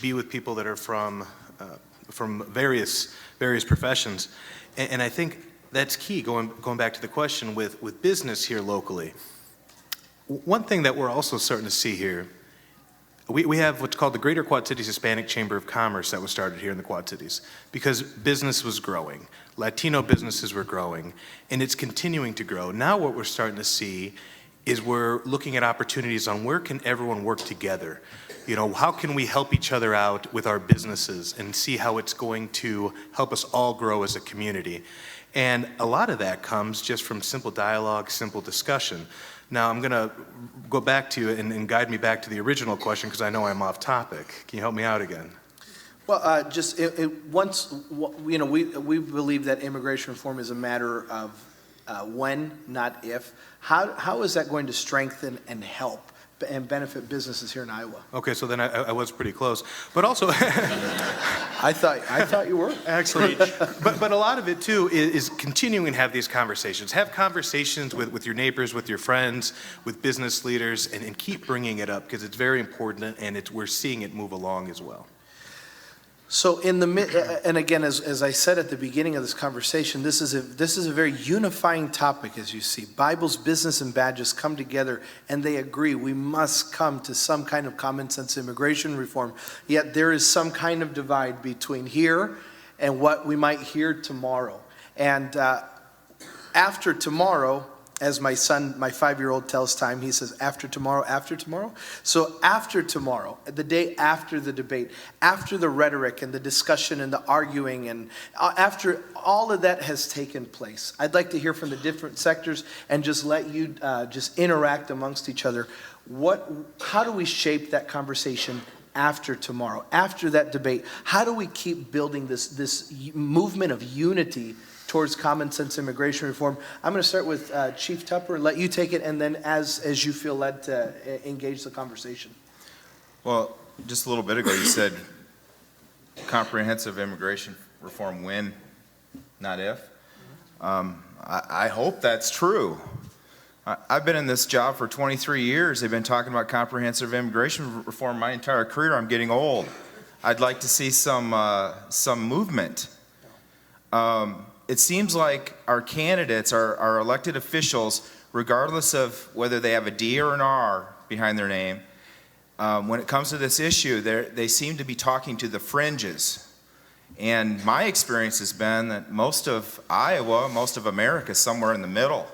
be with people that are from various professions. And I think that's key, going back to the question with business here locally. One thing that we're also starting to see here, we have what's called the Greater Quad Cities Hispanic Chamber of Commerce that was started here in the Quad Cities because business was growing. Latino businesses were growing, and it's continuing to grow. Now what we're starting to see is we're looking at opportunities on where can everyone work together. How can we help each other out with our businesses and see how it's going to help us all grow as a community. And a lot of that comes just from simple dialogue, simple discussion. Now, I'm going to go back to you and guide me back to the original question because I know I'm off topic. Can you help me out again? Well, we believe that immigration reform is a matter of when, not if. How is that going to strengthen and help and benefit businesses here in Iowa? Okay, so then I was pretty close. But also... I thought you were. Actually, but a lot of it, too, is continuing to have these conversations. Have conversations with your neighbors, with your friends, with business leaders, and keep bringing it up because it's very important, and we're seeing it move along as well. So and again, as I said at the beginning of this conversation, this is a very unifying topic, as you see. Bibles, business, and badges come together, and they agree we must come to some kind of common sense immigration reform. Yet there is some kind of divide between here and what we might hear tomorrow. And after tomorrow, as my son, my 5-year-old tells time, he says, after tomorrow, after tomorrow. So after tomorrow, the day after the debate, after the rhetoric and the discussion and the arguing, and after all of that has taken place, I'd like to hear from the different sectors and just let you just interact amongst each other. How do we shape that conversation after tomorrow, after that debate? How do we keep building this movement of unity towards common sense immigration reform? I'm going to start with Chief Tupper and let you take it, and then as you feel led to engage the conversation. Well, just a little bit ago you said comprehensive immigration reform when, not if. I hope that's true. I've been in this job for 23 years. They've been talking about comprehensive immigration reform my entire career. I'm getting old. I'd like to see some movement. It seems like our candidates, our elected officials, regardless of whether they have a D or an R behind their name, when it comes to this issue, they seem to be talking to the fringes. And my experience has been that most of Iowa, most of America is somewhere in the middle.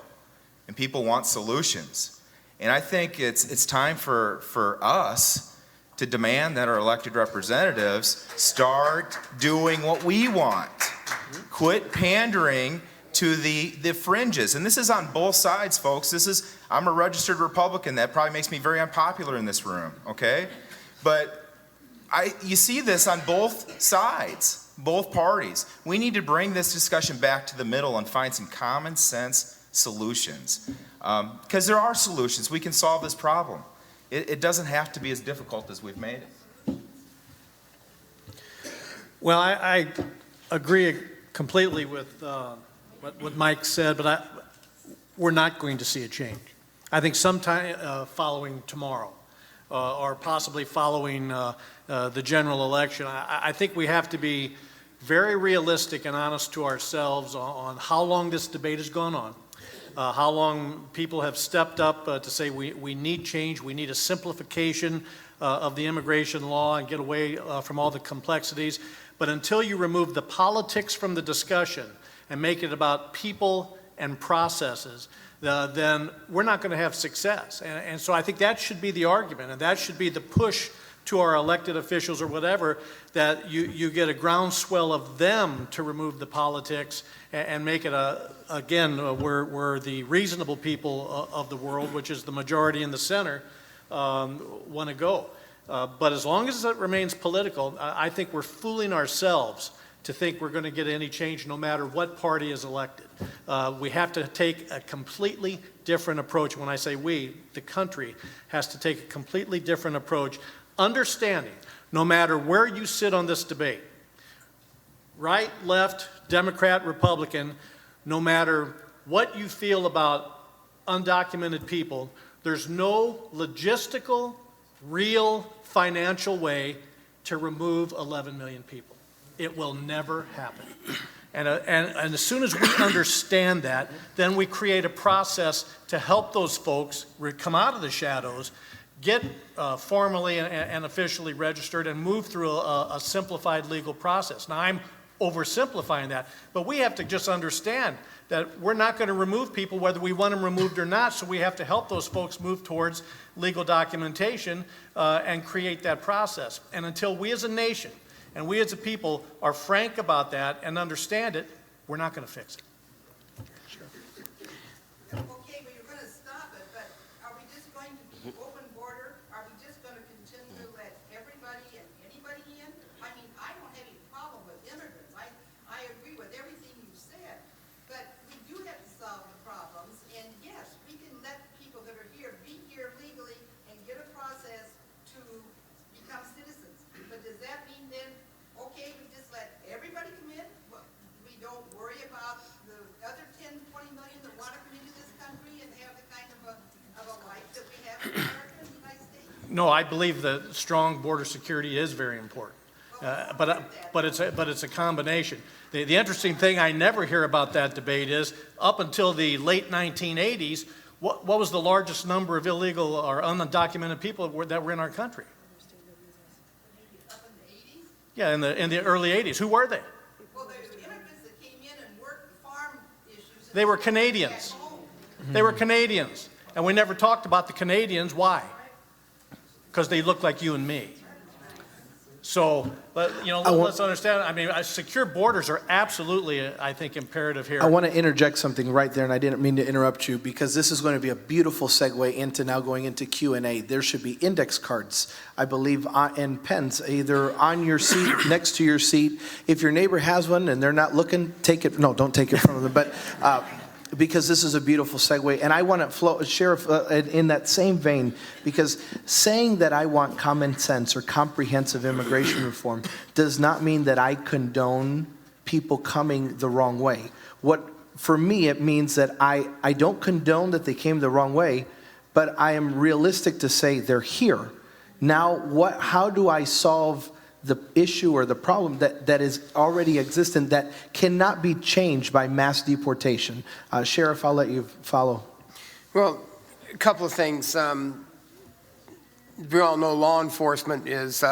and people want solutions. And I think it's time for us to demand that our elected representatives start doing what we want. Quit pandering to the fringes. And this is on both sides, folks. I'm a registered Republican. That probably makes me very unpopular in this room, okay? But you see this on both sides, both parties. We need to bring this discussion back to the middle and find some common sense solutions. Because there are solutions. We can solve this problem. It doesn't have to be as difficult as we've made it. Well, I agree completely with what Mike said, but we're not going to see a change. I think sometime following tomorrow, or possibly following the general election, I think we have to be very realistic and honest to ourselves on how long this debate has gone on. How long people have stepped up to say we need change, we need a simplification of the immigration law and get away from all the complexities. But until you remove the politics from the discussion and make it about people and processes, then we're not going to have success. And so I think that should be the argument, and that should be the push to our elected officials or whatever, that you get a groundswell of them to remove the politics and make it, where the reasonable people of the world, which is the majority in the center, want to go. But as long as it remains political, I think we're fooling ourselves to think we're going to get any change no matter what party is elected. We have to take a completely different approach. When I say we, the country has to take a completely different approach, understanding no matter where you sit on this debate, right, left, Democrat, Republican, no matter what you feel about undocumented people, there's no logistical, real financial way to remove 11 million people. It will never happen. And as soon as we understand that, then we create a process to help those folks come out of the shadows, get formally and officially registered, and move through a simplified legal process. Now, I'm oversimplifying that, but we have to just understand that we're not going to remove people whether we want them removed or not, so we have to help those folks move towards legal documentation and create that process. And until we as a nation and we as a people are frank about that and understand it, we're not going to fix it. Sure. Okay, but you're going to stop it, but are we just going to be open border? Are we just going to continue to let everybody and anybody in? I mean, I don't have any problem with immigrants. I agree with everything you said, but we do have to solve the problems, and yes, we can let people that are here be here legally and get a process to become citizens. But does that mean then, okay, we just let everybody come in? Well, we don't worry about the other 10, 20 million that want to come into this country and have the kind of a life that we have in America and the United States? No, I believe that strong border security is very important. But it's a combination. The interesting thing I never hear about that debate is, up until the late 1980s, what was the largest number of illegal or undocumented people that were in our country? Up in the 80s? Yeah, in the early 80s. Who were they? Well, there's immigrants that came in and worked the farm issues. They were Canadians. They were Canadians. And we never talked about the Canadians. Why? Because they look like you and me. So, let's understand. I mean, secure borders are absolutely, I think, imperative here. I want to interject something right there, and I didn't mean to interrupt you, because this is going to be a beautiful segue into now going into Q&A. There should be index cards, I believe, and pens, either on your seat, next to your seat. If your neighbor has one and they're not looking, take it. No, don't take it from them. But because this is a beautiful segue. And I want to, Sheriff, in that same vein, because saying that I want common sense or comprehensive immigration reform does not mean that I condone people coming the wrong way. For me, it means that I don't condone that they came the wrong way, but I am realistic to say they're here. Now, how do I solve the issue or the problem that is already existent that cannot be changed by mass deportation? Sheriff, I'll let you follow. Well, a couple of things. We all know law enforcement is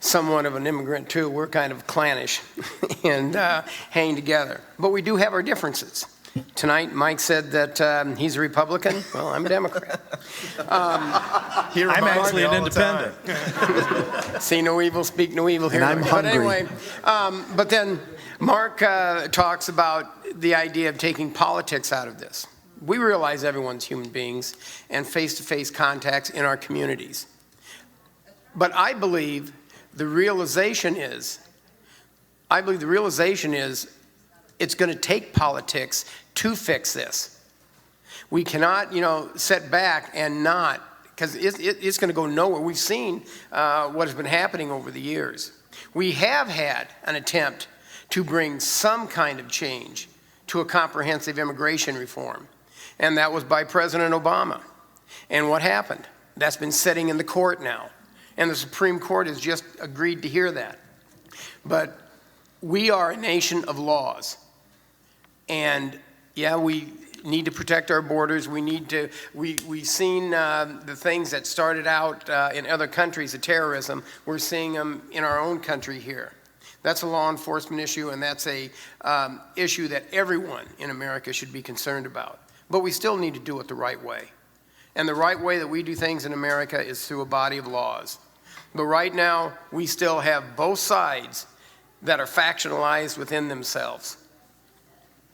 somewhat of an immigrant too. We're kind of clannish and hang together. But we do have our differences. Tonight, Mike said that he's a Republican. Well, I'm a Democrat. I'm actually an independent. See no evil, speak no evil here. And I'm But hungry. anyway, but then Mark talks about the idea of taking politics out of this. We realize everyone's human beings and face-to-face contacts in our communities. But I believe the realization is it's going to take politics to fix this. We cannot, sit back and not, because it's going to go nowhere. We've seen what has been happening over the years. We have had an attempt to bring some kind of change to a comprehensive immigration reform, and that was by President Obama. And what happened? That's been sitting in the court now, and the Supreme Court has just agreed to hear that. But we are a nation of laws, and yeah, we need to protect our borders. We've seen the things that started out in other countries of terrorism. We're seeing them in our own country here. That's a law enforcement issue, and that's a issue that everyone in America should be concerned about. But we still need to do it the right way. And the right way that we do things in America is through a body of laws. But right now, we still have both sides that are factionalized within themselves.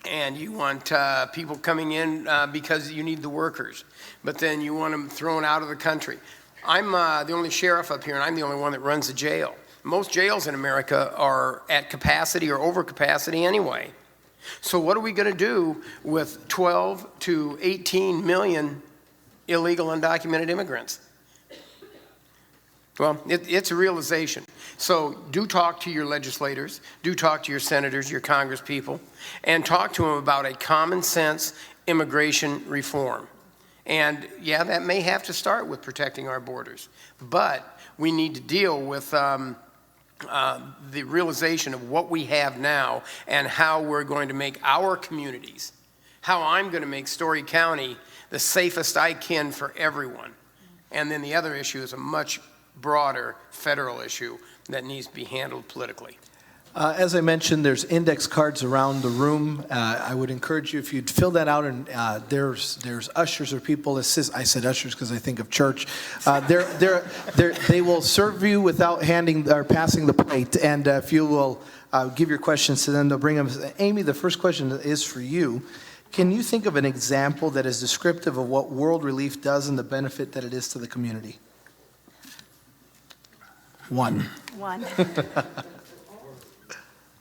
And you want people coming in because you need the workers, but then you want them thrown out of the country. I'm the only sheriff up here, and I'm the only one that runs the jail. Most jails in America are at capacity or over capacity anyway. So what are we going to do with 12 to 18 million illegal undocumented immigrants? Well, it's a realization. So do talk to your legislators, do talk to your senators, your congresspeople, and talk to them about a common sense immigration reform. And yeah, that may have to start with protecting our borders, but we need to deal with the realization of what we have now and how we're going to make our communities, how I'm going to make Story County the safest I can for everyone. And then the other issue is a much broader federal issue that needs to be handled politically. As I mentioned, there's index cards around the room. I would encourage you, if you'd fill that out, and there's ushers or people assist. I said ushers because I think of church. They will serve you without handing or passing the plate, and if you will give your questions to them, they'll bring them. Amy, the first question is for you. Can you think of an example that is descriptive of what World Relief does and the benefit that it is to the community? One.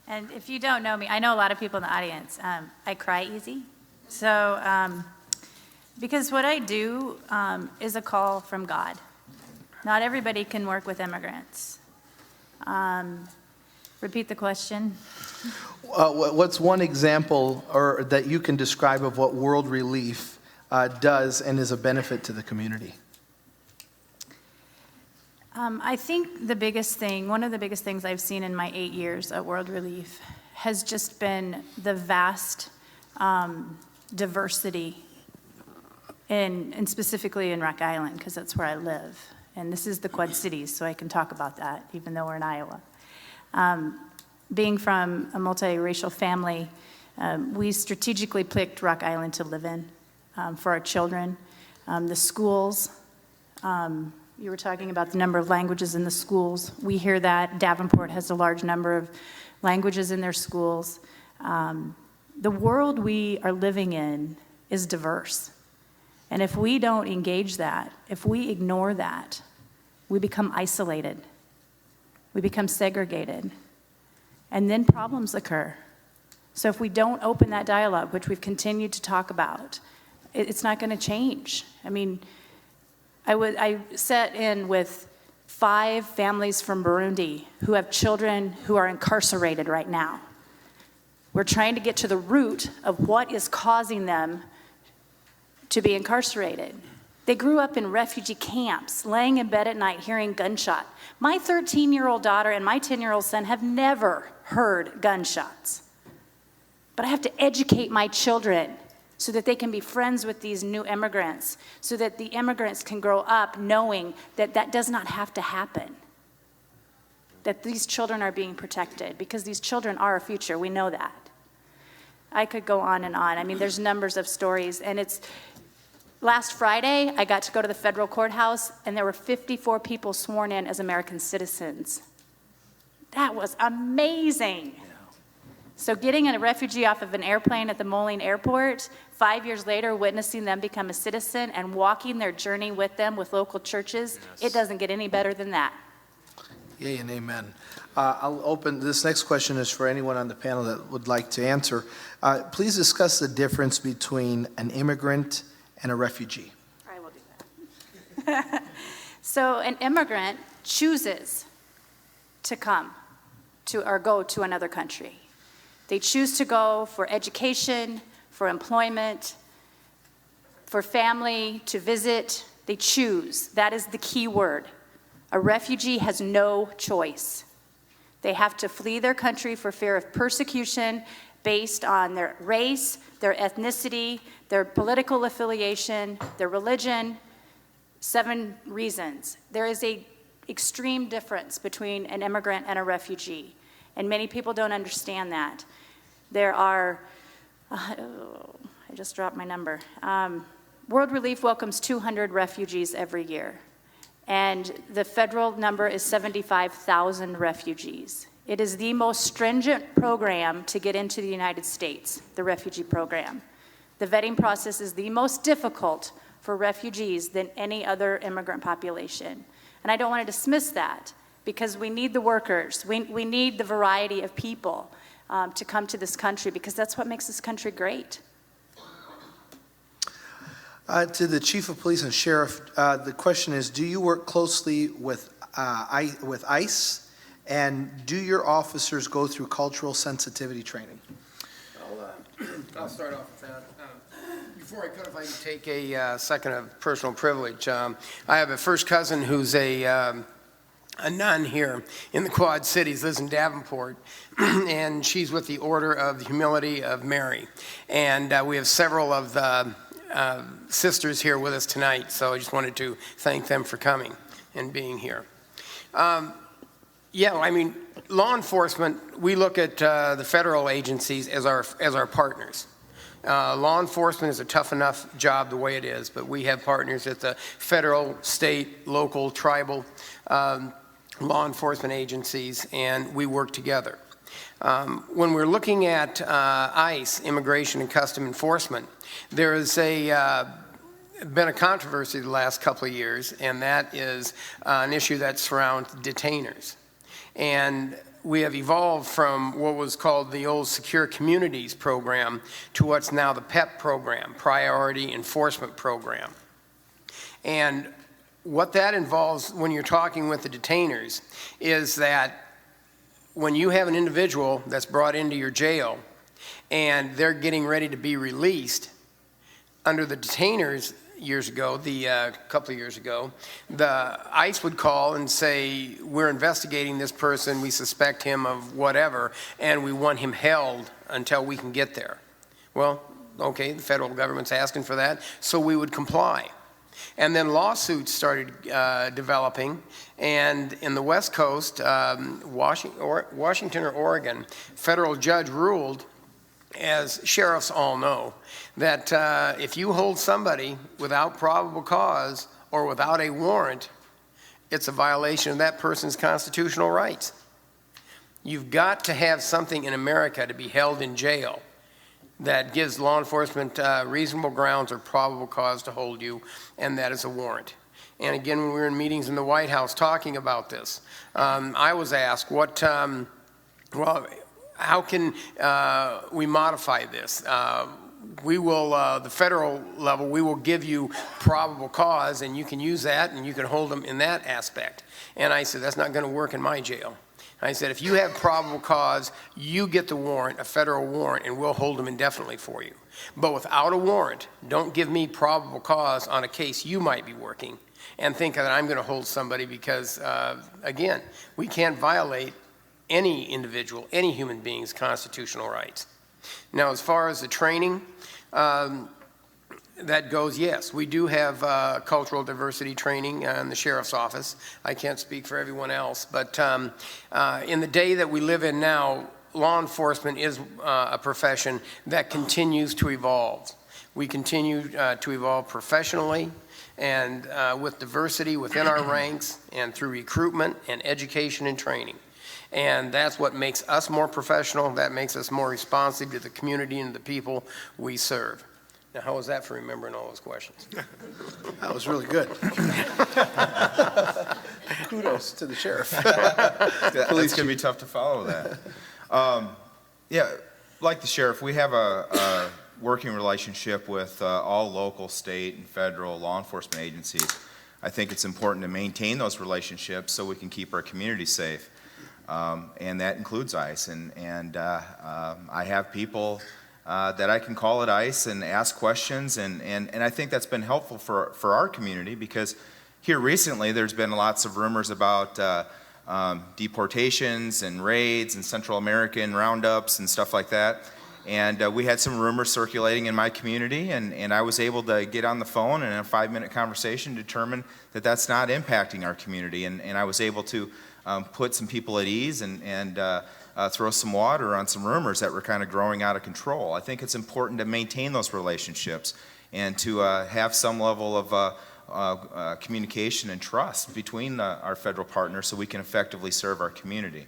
And if you don't know me, I know a lot of people in the audience. I cry easy. So, because what I do is a call from God. Not everybody can work with immigrants. Repeat the question. What's one example or that you can describe of what World Relief does and is a benefit to the community? I think one of the biggest things I've seen in my 8 years at World Relief has just been the vast diversity and specifically in Rock Island, because that's where I live. And this is the Quad Cities, so I can talk about that, even though we're in Iowa. Being from a multiracial family, we strategically picked Rock Island to live in for our children. The schools, you were talking about the number of languages in the schools. We hear that. Davenport has a large number of languages in their schools. The world we are living in is diverse. And if we don't engage that, if we ignore that, we become isolated. We become segregated. And then problems occur. So if we don't open that dialogue, which we've continued to talk about, it's not going to change. I mean, I sat in with 5 families from Burundi who have children who are incarcerated right now. We're trying to get to the root of what is causing them to be incarcerated. They grew up in refugee camps, laying in bed at night hearing gunshot. My 13-year-old daughter and my 10-year-old son have never heard gunshots. But I have to educate my children so that they can be friends with these new immigrants, so that the immigrants can grow up knowing that that does not have to happen, that these children are being protected, because these children are our future. We know that. I could go on and on. I mean, there's numbers of stories, and it's, last Friday, I got to go to the federal courthouse, and there were 54 people sworn in as American citizens. That was amazing. So getting a refugee off of an airplane at the Moline Airport, 5 years later, witnessing them become a citizen and walking their journey with them with local churches, it doesn't get any better than that. Yay and amen. I'll open, this next question is for anyone on the panel that would like to answer. Please discuss the difference between an immigrant and a refugee. I will do that. So an immigrant chooses to come to or go to another country. They choose to go for education, for employment, for family, to visit. They choose. That is the key word. A refugee has no choice. They have to flee their country for fear of persecution based on their race, their ethnicity, their political affiliation, their religion. 7 reasons. There is an extreme difference between an immigrant and a refugee, and many people don't understand that. There are, I just dropped my number. World Relief welcomes 200 refugees every year, and the federal number is 75,000 refugees. It is the most stringent program to get into the United States, the refugee program. The vetting process is the most difficult for refugees than any other immigrant population. And I don't want to dismiss that, because we need the workers. We need the variety of people to come to this country, because that's what makes this country great. To the Chief of Police and Sheriff, the question is, do you work closely with ICE, and do your officers go through cultural sensitivity training? I'll start off with that. Before I could, if I could take a second of personal privilege. I have a first cousin who's a nun here in the Quad Cities, lives in Davenport, and she's with the Order of the Humility of Mary. And we have several of the sisters here with us tonight, so I just wanted to thank them for coming and being here. Yeah, I mean, law enforcement, we look at the federal agencies as our partners. Law enforcement is a tough enough job the way it is, but we have partners at the federal, state, local, tribal law enforcement agencies, and we work together. When we're looking at ICE, Immigration and Custom Enforcement, there is been a controversy the last couple of years, and that is an issue that surrounds detainers. And we have evolved from what was called the old Secure Communities program to what's now the PEP program, Priority Enforcement Program. And what that involves when you're talking with the detainers is that when you have an individual that's brought into your jail and they're getting ready to be released, under the detainers years ago, couple of years ago, the ICE would call and say, we're investigating this person, we suspect him of whatever, and we want him held until we can get there. Well, okay, the federal government's asking for that, so we would comply. And then lawsuits started developing, and in the West Coast, Washington or Oregon, federal judge ruled, as sheriffs all know, that if you hold somebody without probable cause or without a warrant, it's a violation of that person's constitutional rights. You've got to have something in America to be held in jail that gives law enforcement reasonable grounds or probable cause to hold you, and that is a warrant. And again, when we were in meetings in the White House talking about this, I was asked, how can we modify this? We will, the federal level, we will give you probable cause, and you can use that, and you can hold them in that aspect. And I said, that's not going to work in my jail. I said, if you have probable cause, you get the warrant, a federal warrant, and we'll hold them indefinitely for you. But without a warrant, don't give me probable cause on a case you might be working and think that I'm going to hold somebody because, again, we can't violate any individual, any human being's constitutional rights. Now, as far as the training, that goes, yes, we do have cultural diversity training in the sheriff's office. I can't speak for everyone else, but in the day that we live in now, law enforcement is a profession that continues to evolve. We continue to evolve professionally and with diversity within our ranks and through recruitment and education and training. And that's what makes us more professional. That makes us more responsive to the community and the people we serve. Now, how was that for remembering all those questions? That was really good. Kudos to the sheriff. It's going to be tough to follow that. Yeah, like the sheriff, we have a working relationship with all local, state, and federal law enforcement agencies. I think it's important to maintain those relationships so we can keep our community safe. And that includes ICE. And I have people that I can call at ICE and ask questions. And I think that's been helpful for our community, because here recently there's been lots of rumors about deportations and raids and Central American roundups and stuff like that. And we had some rumors circulating in my community, and I was able to get on the phone and in a 5-minute conversation determine that that's not impacting our community. And I was able to put some people at ease and throw some water on some rumors that were kind of growing out of control. I think it's important to maintain those relationships and to have some level of communication and trust between our federal partners so we can effectively serve our community.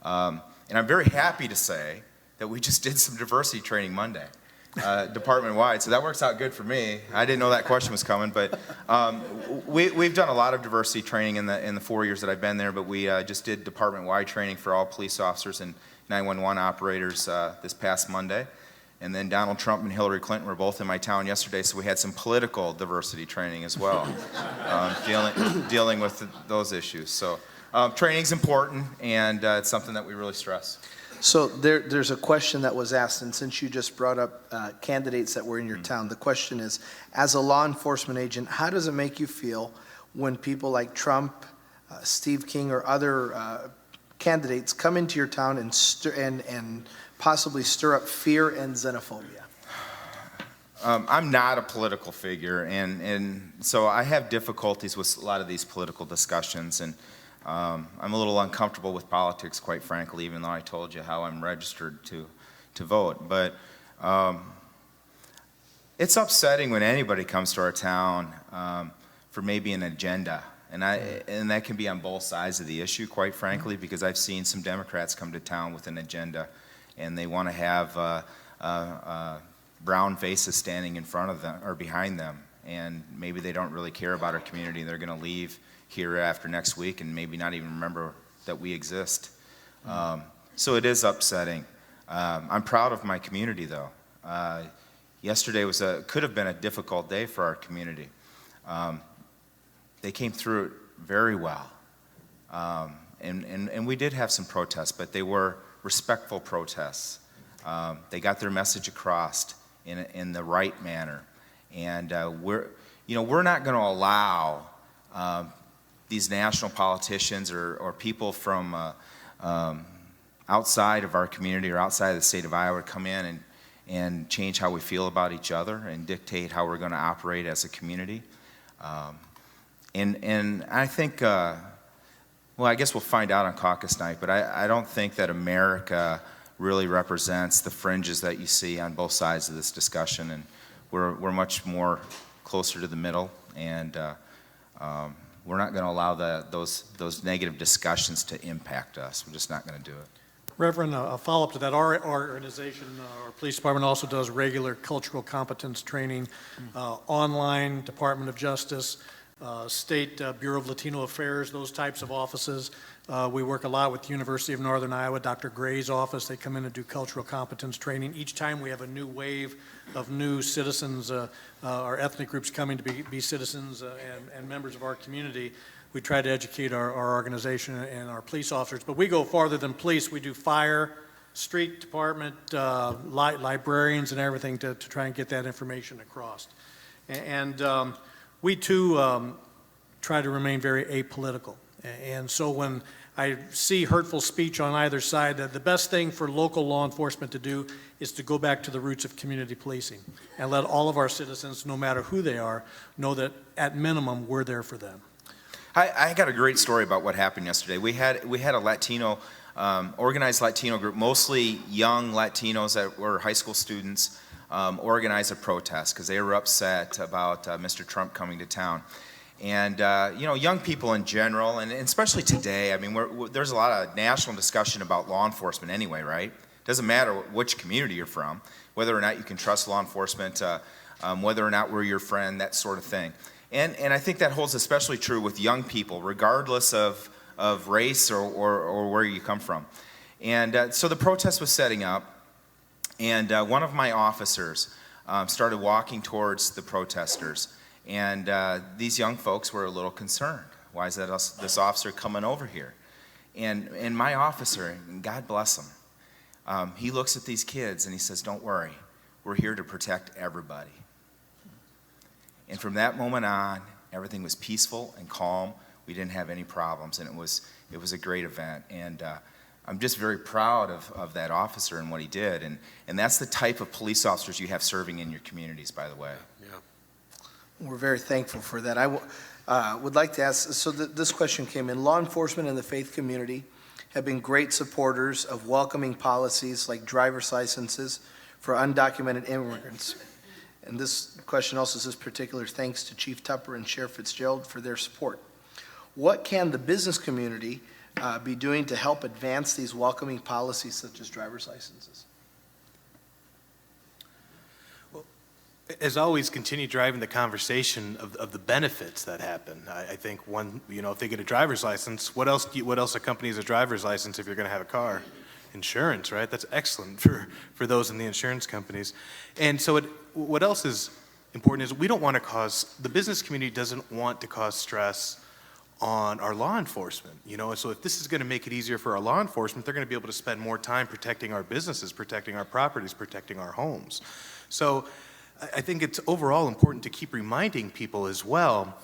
And I'm very happy to say that we just did some diversity training Monday, department-wide, so that works out good for me. I didn't know that question was coming, but we've done a lot of diversity training in the 4 years that I've been there, but we just did department-wide training for all police officers and 911 operators this past Monday. And then Donald Trump and Hillary Clinton were both in my town yesterday, so we had some political diversity training as well, dealing with those issues. So training's important, and it's something that we really stress. So there's a question that was asked, and since you just brought up candidates that were in your town, the question is, as a law enforcement agent, how does it make you feel when people like Trump, Steve King, or other candidates come into your town and possibly stir up fear and xenophobia? I'm not a political figure, and so I have difficulties with a lot of these political discussions, and I'm a little uncomfortable with politics, quite frankly, even though I told you how I'm registered to vote. But it's upsetting when anybody comes to our town for maybe an agenda. And that can be on both sides of the issue, quite frankly, because I've seen some Democrats come to town with an agenda, and they want to have brown faces standing in front of them or behind them. And maybe they don't really care about our community. They're going to leave here after next week and maybe not even remember that we exist. So it is upsetting. I'm proud of my community, though. Yesterday could have been a difficult day for our community. They came through it very well. And we did have some protests, but they were respectful protests. They got their message across in the right manner. And we're not going to allow these national politicians or people from outside of our community or outside of the state of Iowa to come in and change how we feel about each other and dictate how we're going to operate as a community. And I think, well, I guess we'll find out on caucus night, but I don't think that America really represents the fringes that you see on both sides of this discussion, and we're much more closer to the middle, and we're not going to allow those negative discussions to impact us. We're just not going to do it. Reverend, a follow-up to that, our organization, our police department also does regular cultural competence training, online, Department of Justice, State Bureau of Latino Affairs, those types of offices. We work a lot with the University of Northern Iowa, Dr. Gray's office. They come in and do cultural competence training. Each time we have a new wave of new citizens, our ethnic groups coming to be citizens and members of our community, we try to educate our organization and our police officers. But we go farther than police. We do fire, street department, librarians and everything to try and get that information across. And we too try to remain very apolitical. And so when I see hurtful speech on either side, the best thing for local law enforcement to do is to go back to the roots of community policing and let all of our citizens, no matter who they are, know that at minimum we're there for them. I got a great story about what happened yesterday. We had a Latino organized Latino group, mostly young Latinos that were high school students, organized a protest because they were upset about Mr. Trump coming to town. And, young people in general, and especially today, I mean, there's a lot of national discussion about law enforcement anyway, right? It doesn't matter which community you're from, whether or not you can trust law enforcement, whether or not we're your friend, that sort of thing. And I think that holds especially true with young people, regardless of race or where you come from. And so the protest was setting up, and one of my officers started walking towards the protesters. And these young folks were a little concerned. Why is this officer coming over here? And my officer, and God bless him, he looks at these kids and he says, "Don't worry, we're here to protect everybody." And from that moment on, everything was peaceful and calm. We didn't have any problems, and it was a great event. And I'm just very proud of that officer and what he did. And that's the type of police officers you have serving in your communities, by the way. Yeah. We're very thankful for that. I would like to ask, so this question came in. Law enforcement and the faith community have been great supporters of welcoming policies like driver's licenses for undocumented immigrants. And this question also says particular thanks to Chief Tupper and Sheriff Fitzgerald for their support. What can the business community be doing to help advance these welcoming policies such as driver's licenses? As always, continue driving the conversation of the benefits that happen. I think if they get a driver's license, what else accompanies a driver's license if you're going to have a car? Insurance, right? That's excellent for those in the insurance companies. And so what else is important is the business community doesn't want to cause stress on our law enforcement, so if this is going to make it easier for our law enforcement, they're going to be able to spend more time protecting our businesses, protecting our properties, protecting our homes. So I think it's overall important to keep reminding people as well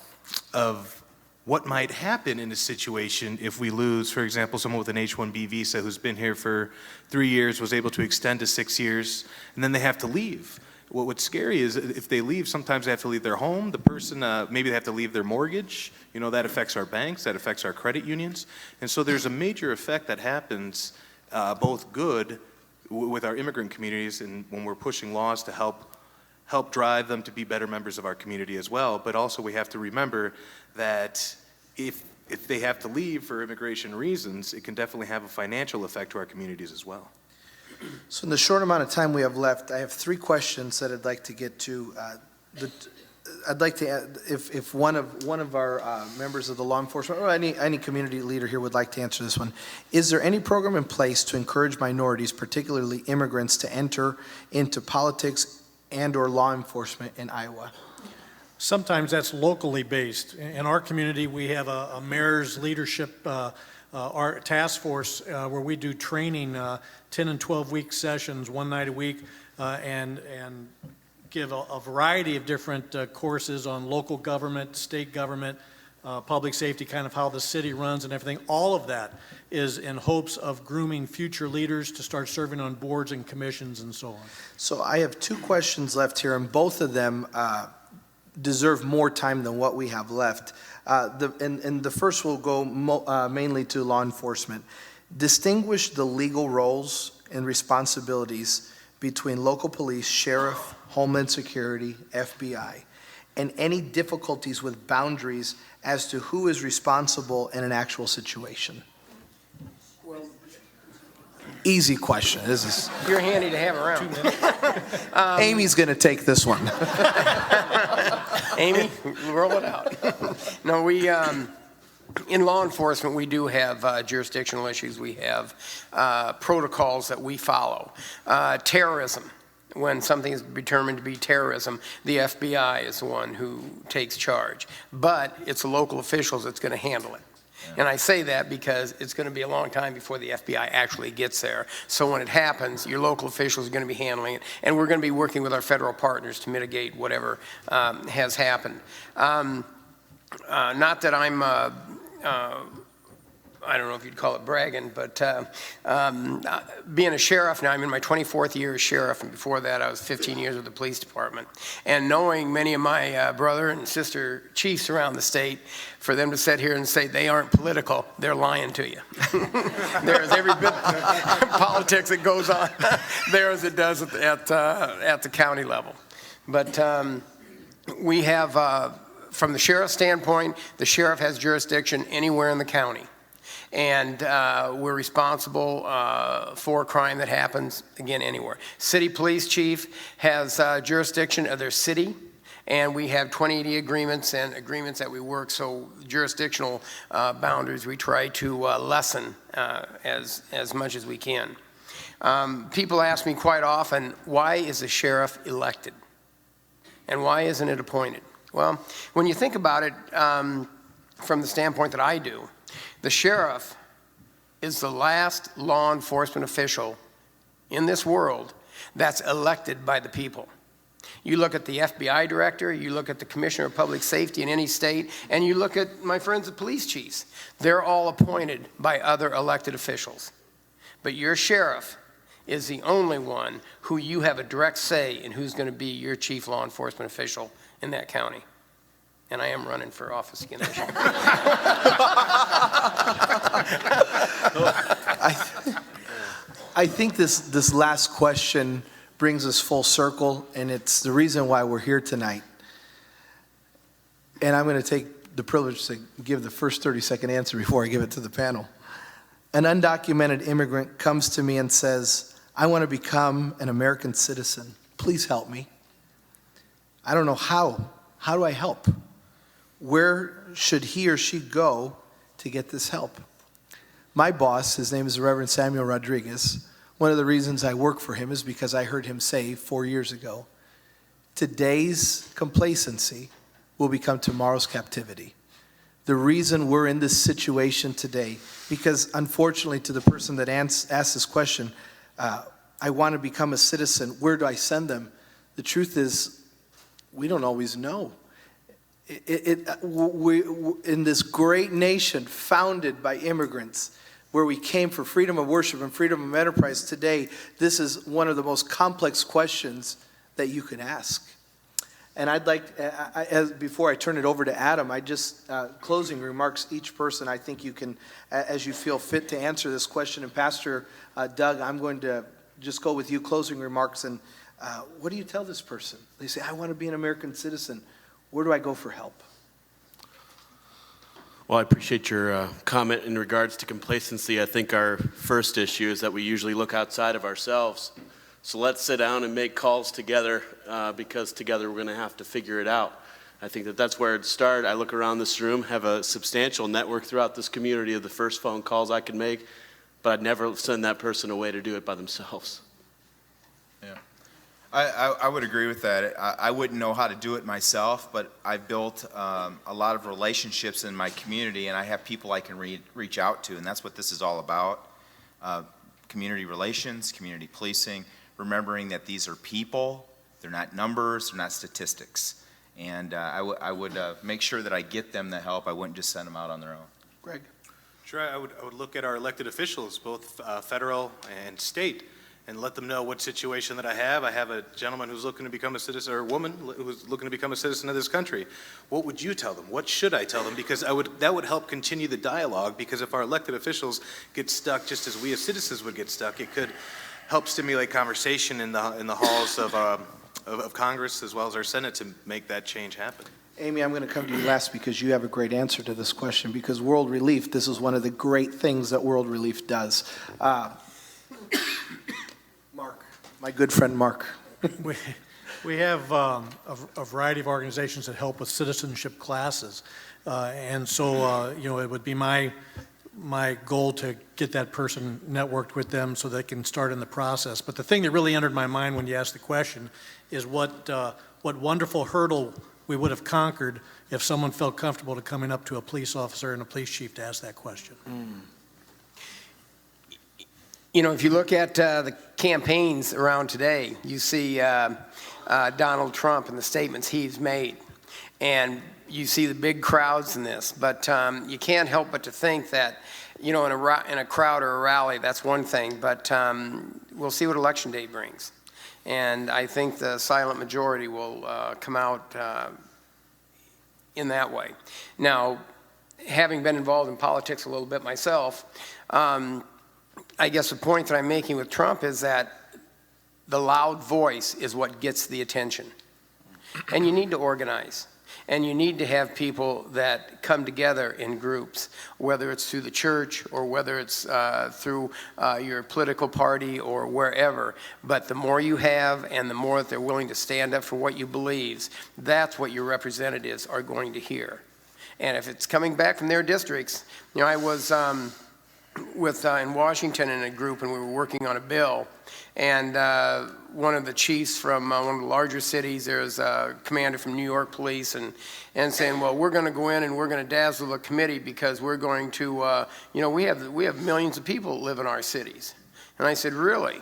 of what might happen in a situation if we lose, for example, someone with an H-1B visa who's been here for 3 years, was able to extend to 6 years, and then they have to leave. What's scary is if they leave, sometimes they have to leave their home. The person, maybe they have to leave their mortgage. That affects our banks, that affects our credit unions. And so there's a major effect that happens, both good with our immigrant communities and when we're pushing laws to help drive them to be better members of our community as well. But also we have to remember that if they have to leave for immigration reasons, it can definitely have a financial effect to our communities as well. So in the short amount of time we have left, I have 3 questions that I'd like to get to. I'd like to add, if one of our members of the law enforcement or any community leader here would like to answer this one. Is there any program in place to encourage minorities, particularly immigrants, to enter into politics and or law enforcement in Iowa? Sometimes that's locally based. In our community, we have a mayor's leadership our task force where we do training 10 and 12-week sessions, one night a week, and give a variety of different courses on local government, state government, public safety, kind of how the city runs and everything. All of that is in hopes of grooming future leaders to start serving on boards and commissions and so on. So I have 2 questions left here, and both of them deserve more time than what we have left. The first will go mainly to law enforcement. Distinguish the legal roles and responsibilities between local police, sheriff, Homeland Security, FBI, and any difficulties with boundaries as to who is responsible in an actual situation. Easy question. This is. You're handy to have around. Amy's going to take this one. Amy, roll it out. No, we, in law enforcement, we do have jurisdictional issues. We have protocols that we follow. Terrorism. When something is determined to be terrorism, the FBI is the one who takes charge. But it's the local officials that's going to handle it. And I say that because it's going to be a long time before the FBI actually gets there. So when it happens, your local officials are going to be handling it, and we're going to be working with our federal partners to mitigate whatever has happened. Not that I'm I don't know if you'd call it bragging, but being a sheriff now, I'm in my 24th year as sheriff, and before that I was 15 years with the police department. And knowing many of my brother and sister chiefs around the state, for them to sit here and say they aren't political, they're lying to you. There's every bit of politics that goes on there as it does at the county level. But we have, from the sheriff's standpoint, the sheriff has jurisdiction anywhere in the county. And we're responsible for crime that happens, again, anywhere. City police chief has jurisdiction of their city, and we have 2080 agreements and agreements that we work, so jurisdictional boundaries we try to lessen as much as we can. People ask me quite often, why is the sheriff elected? And why isn't it appointed? Well, when you think about it from the standpoint that I do, the sheriff is the last law enforcement official in this world that's elected by the people. You look at the FBI director, you look at the commissioner of public safety in any state, and you look at my friends the police chiefs. They're all appointed by other elected officials. But your sheriff is the only one who you have a direct say in who's going to be your chief law enforcement official in that county. And I am running for office again. I think this last question brings us full circle, and it's the reason why we're here tonight. And I'm going to take the privilege to give the first 30-second answer before I give it to the panel. An undocumented immigrant comes to me and says, I want to become an American citizen. Please help me. I don't know how. How do I help? Where should he or she go to get this help? My boss, his name is the Reverend Samuel Rodriguez. One of the reasons I work for him is because I heard him say 4 years ago, today's complacency will become tomorrow's captivity. The reason we're in this situation today, because unfortunately to the person that asked this question, I want to become a citizen, where do I send them? The truth is, we don't always know. In this great nation founded by immigrants, where we came for freedom of worship and freedom of enterprise, today, this is one of the most complex questions that you can ask. And I'd like, before I turn it over to Adam, closing remarks, each person, I think you can, as you feel fit to answer this question. And Pastor Doug, I'm going to just go with you, closing remarks. And what do you tell this person? They say, I want to be an American citizen. Where do I go for help? Well, I appreciate your comment in regards to complacency. I think our first issue is that we usually look outside of ourselves. So let's sit down and make calls together because together we're going to have to figure it out. I think that's where it started. I look around this room, have a substantial network throughout this community of the first phone calls I could make, but I'd never send that person away to do it by themselves. Yeah, I would agree with that. I wouldn't know how to do it myself, but I've built a lot of relationships in my community, and I have people I can reach out to, and that's what this is all about. Community relations, community policing, remembering that these are people, they're not numbers, they're not statistics. And I would make sure that I get them the help. I wouldn't just send them out on their own. Greg? Sure, I would look at our elected officials, both federal and state, and let them know what situation that I have. I have a gentleman who's looking to become a citizen, or a woman who's looking to become a citizen of this country. What would you tell them? What should I tell them? Because that would help continue the dialogue, because if our elected officials get stuck just as we as citizens would get stuck, it could help stimulate conversation in the halls of Congress as well as our Senate to make that change happen. Amy, I'm going to come to you last because you have a great answer to this question, because World Relief, this is one of the great things that World Relief does. Mark, my good friend Mark. We have a variety of organizations that help with citizenship classes. And so, it would be my goal to get that person networked with them so they can start in the process. But the thing that really entered my mind when you asked the question is what wonderful hurdle we would have conquered if someone felt comfortable to coming up to a police officer and a police chief to ask that question. If you look at the campaigns around today, you see Donald Trump and the statements he's made. And you see the big crowds in this, but you can't help but to think that, in a crowd or a rally, that's one thing, but we'll see what Election Day brings. And I think the silent majority will come out in that way. Now, having been involved in politics a little bit myself, I guess the point that I'm making with Trump is that the loud voice is what gets the attention. And you need to organize. And you need to have people that come together in groups, whether it's through the church or whether it's through your political party or wherever. But the more you have and the more that they're willing to stand up for what you believe, that's what your representatives are going to hear. And if it's coming back from their districts, I was in Washington in a group, and we were working on a bill, and one of the chiefs from one of the larger cities, there's a commander from New York Police, and saying, well, we're going to go in and we're going to dazzle the committee because we're going to, we have millions of people that live in our cities. And I said, really?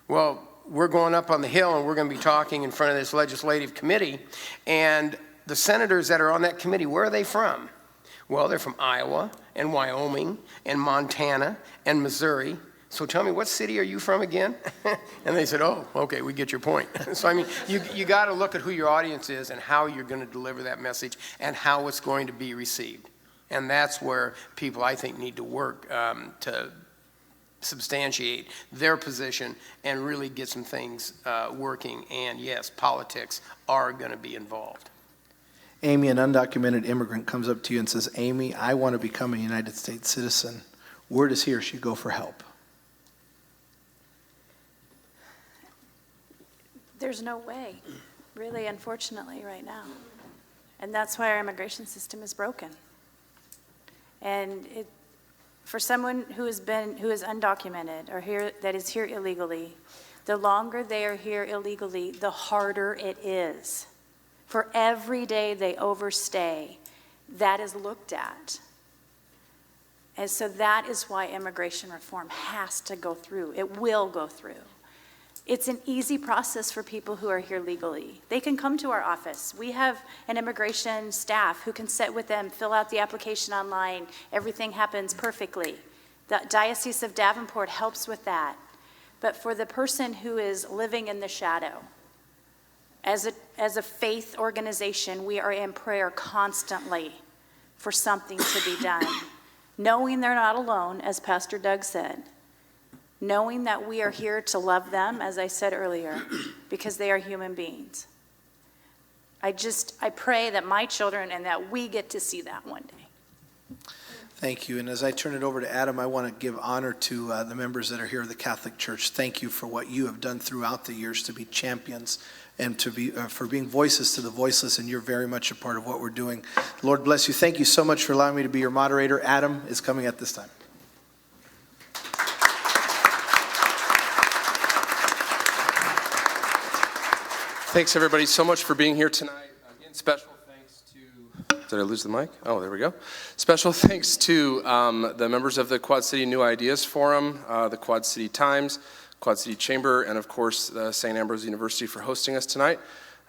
Well, we're going up on the Hill and we're going to be talking in front of this legislative committee, and the senators that are on that committee, where are they from? Well, they're from Iowa and Wyoming and Montana and Missouri. So tell me, what city are you from again? And they said, oh, okay, we get your point. So, you got to look at who your audience is and how you're going to deliver that message and how it's going to be received. And that's where people, I think, need to work to substantiate their position and really get some things working. And yes, politics are going to be involved. Amy, an undocumented immigrant, comes up to you and says, Amy, I want to become a United States citizen. Where does he or she go for help? There's no way, really, unfortunately, right now. And that's why our immigration system is broken. And for someone who is undocumented or that is here illegally, the longer they are here illegally, the harder it is. For every day they overstay, that is looked at. And so that is why immigration reform has to go through. It will go through. It's an easy process for people who are here legally. They can come to our office. We have an immigration staff who can sit with them, fill out the application online. Everything happens perfectly. The Diocese of Davenport helps with that. But for the person who is living in the shadow, as a faith organization, we are in prayer constantly for something to be done. Knowing they're not alone, as Pastor Doug said. Knowing that we are here to love them, as I said earlier, because they are human beings. I pray that my children and that we get to see that one day. Thank you. And as I turn it over to Adam, I want to give honor to the members that are here at the Catholic Church. Thank you for what you have done throughout the years to be champions and to be for being voices to the voiceless, and you're very much a part of what we're doing. Lord bless you. Thank you so much for allowing me to be your moderator. Adam is coming at this time. Thanks, everybody, so much for being here tonight. Again, special thanks to... Did I lose the mic? Oh, there we go. Special thanks to the members of the Quad City New Ideas Forum, the Quad City Times, Quad City Chamber, and of course, St. Ambrose University for hosting us tonight.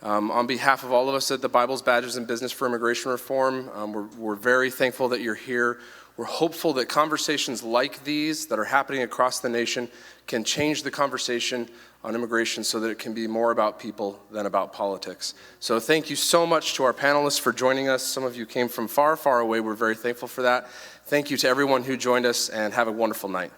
On behalf of all of us at the Bibles, Badges, and Business for Immigration Reform, we're very thankful that you're here. We're hopeful that conversations like these that are happening across the nation can change the conversation on immigration so that it can be more about people than about politics. So thank you so much to our panelists for joining us. Some of you came from far, far away. We're very thankful for that. Thank you to everyone who joined us, and have a wonderful night.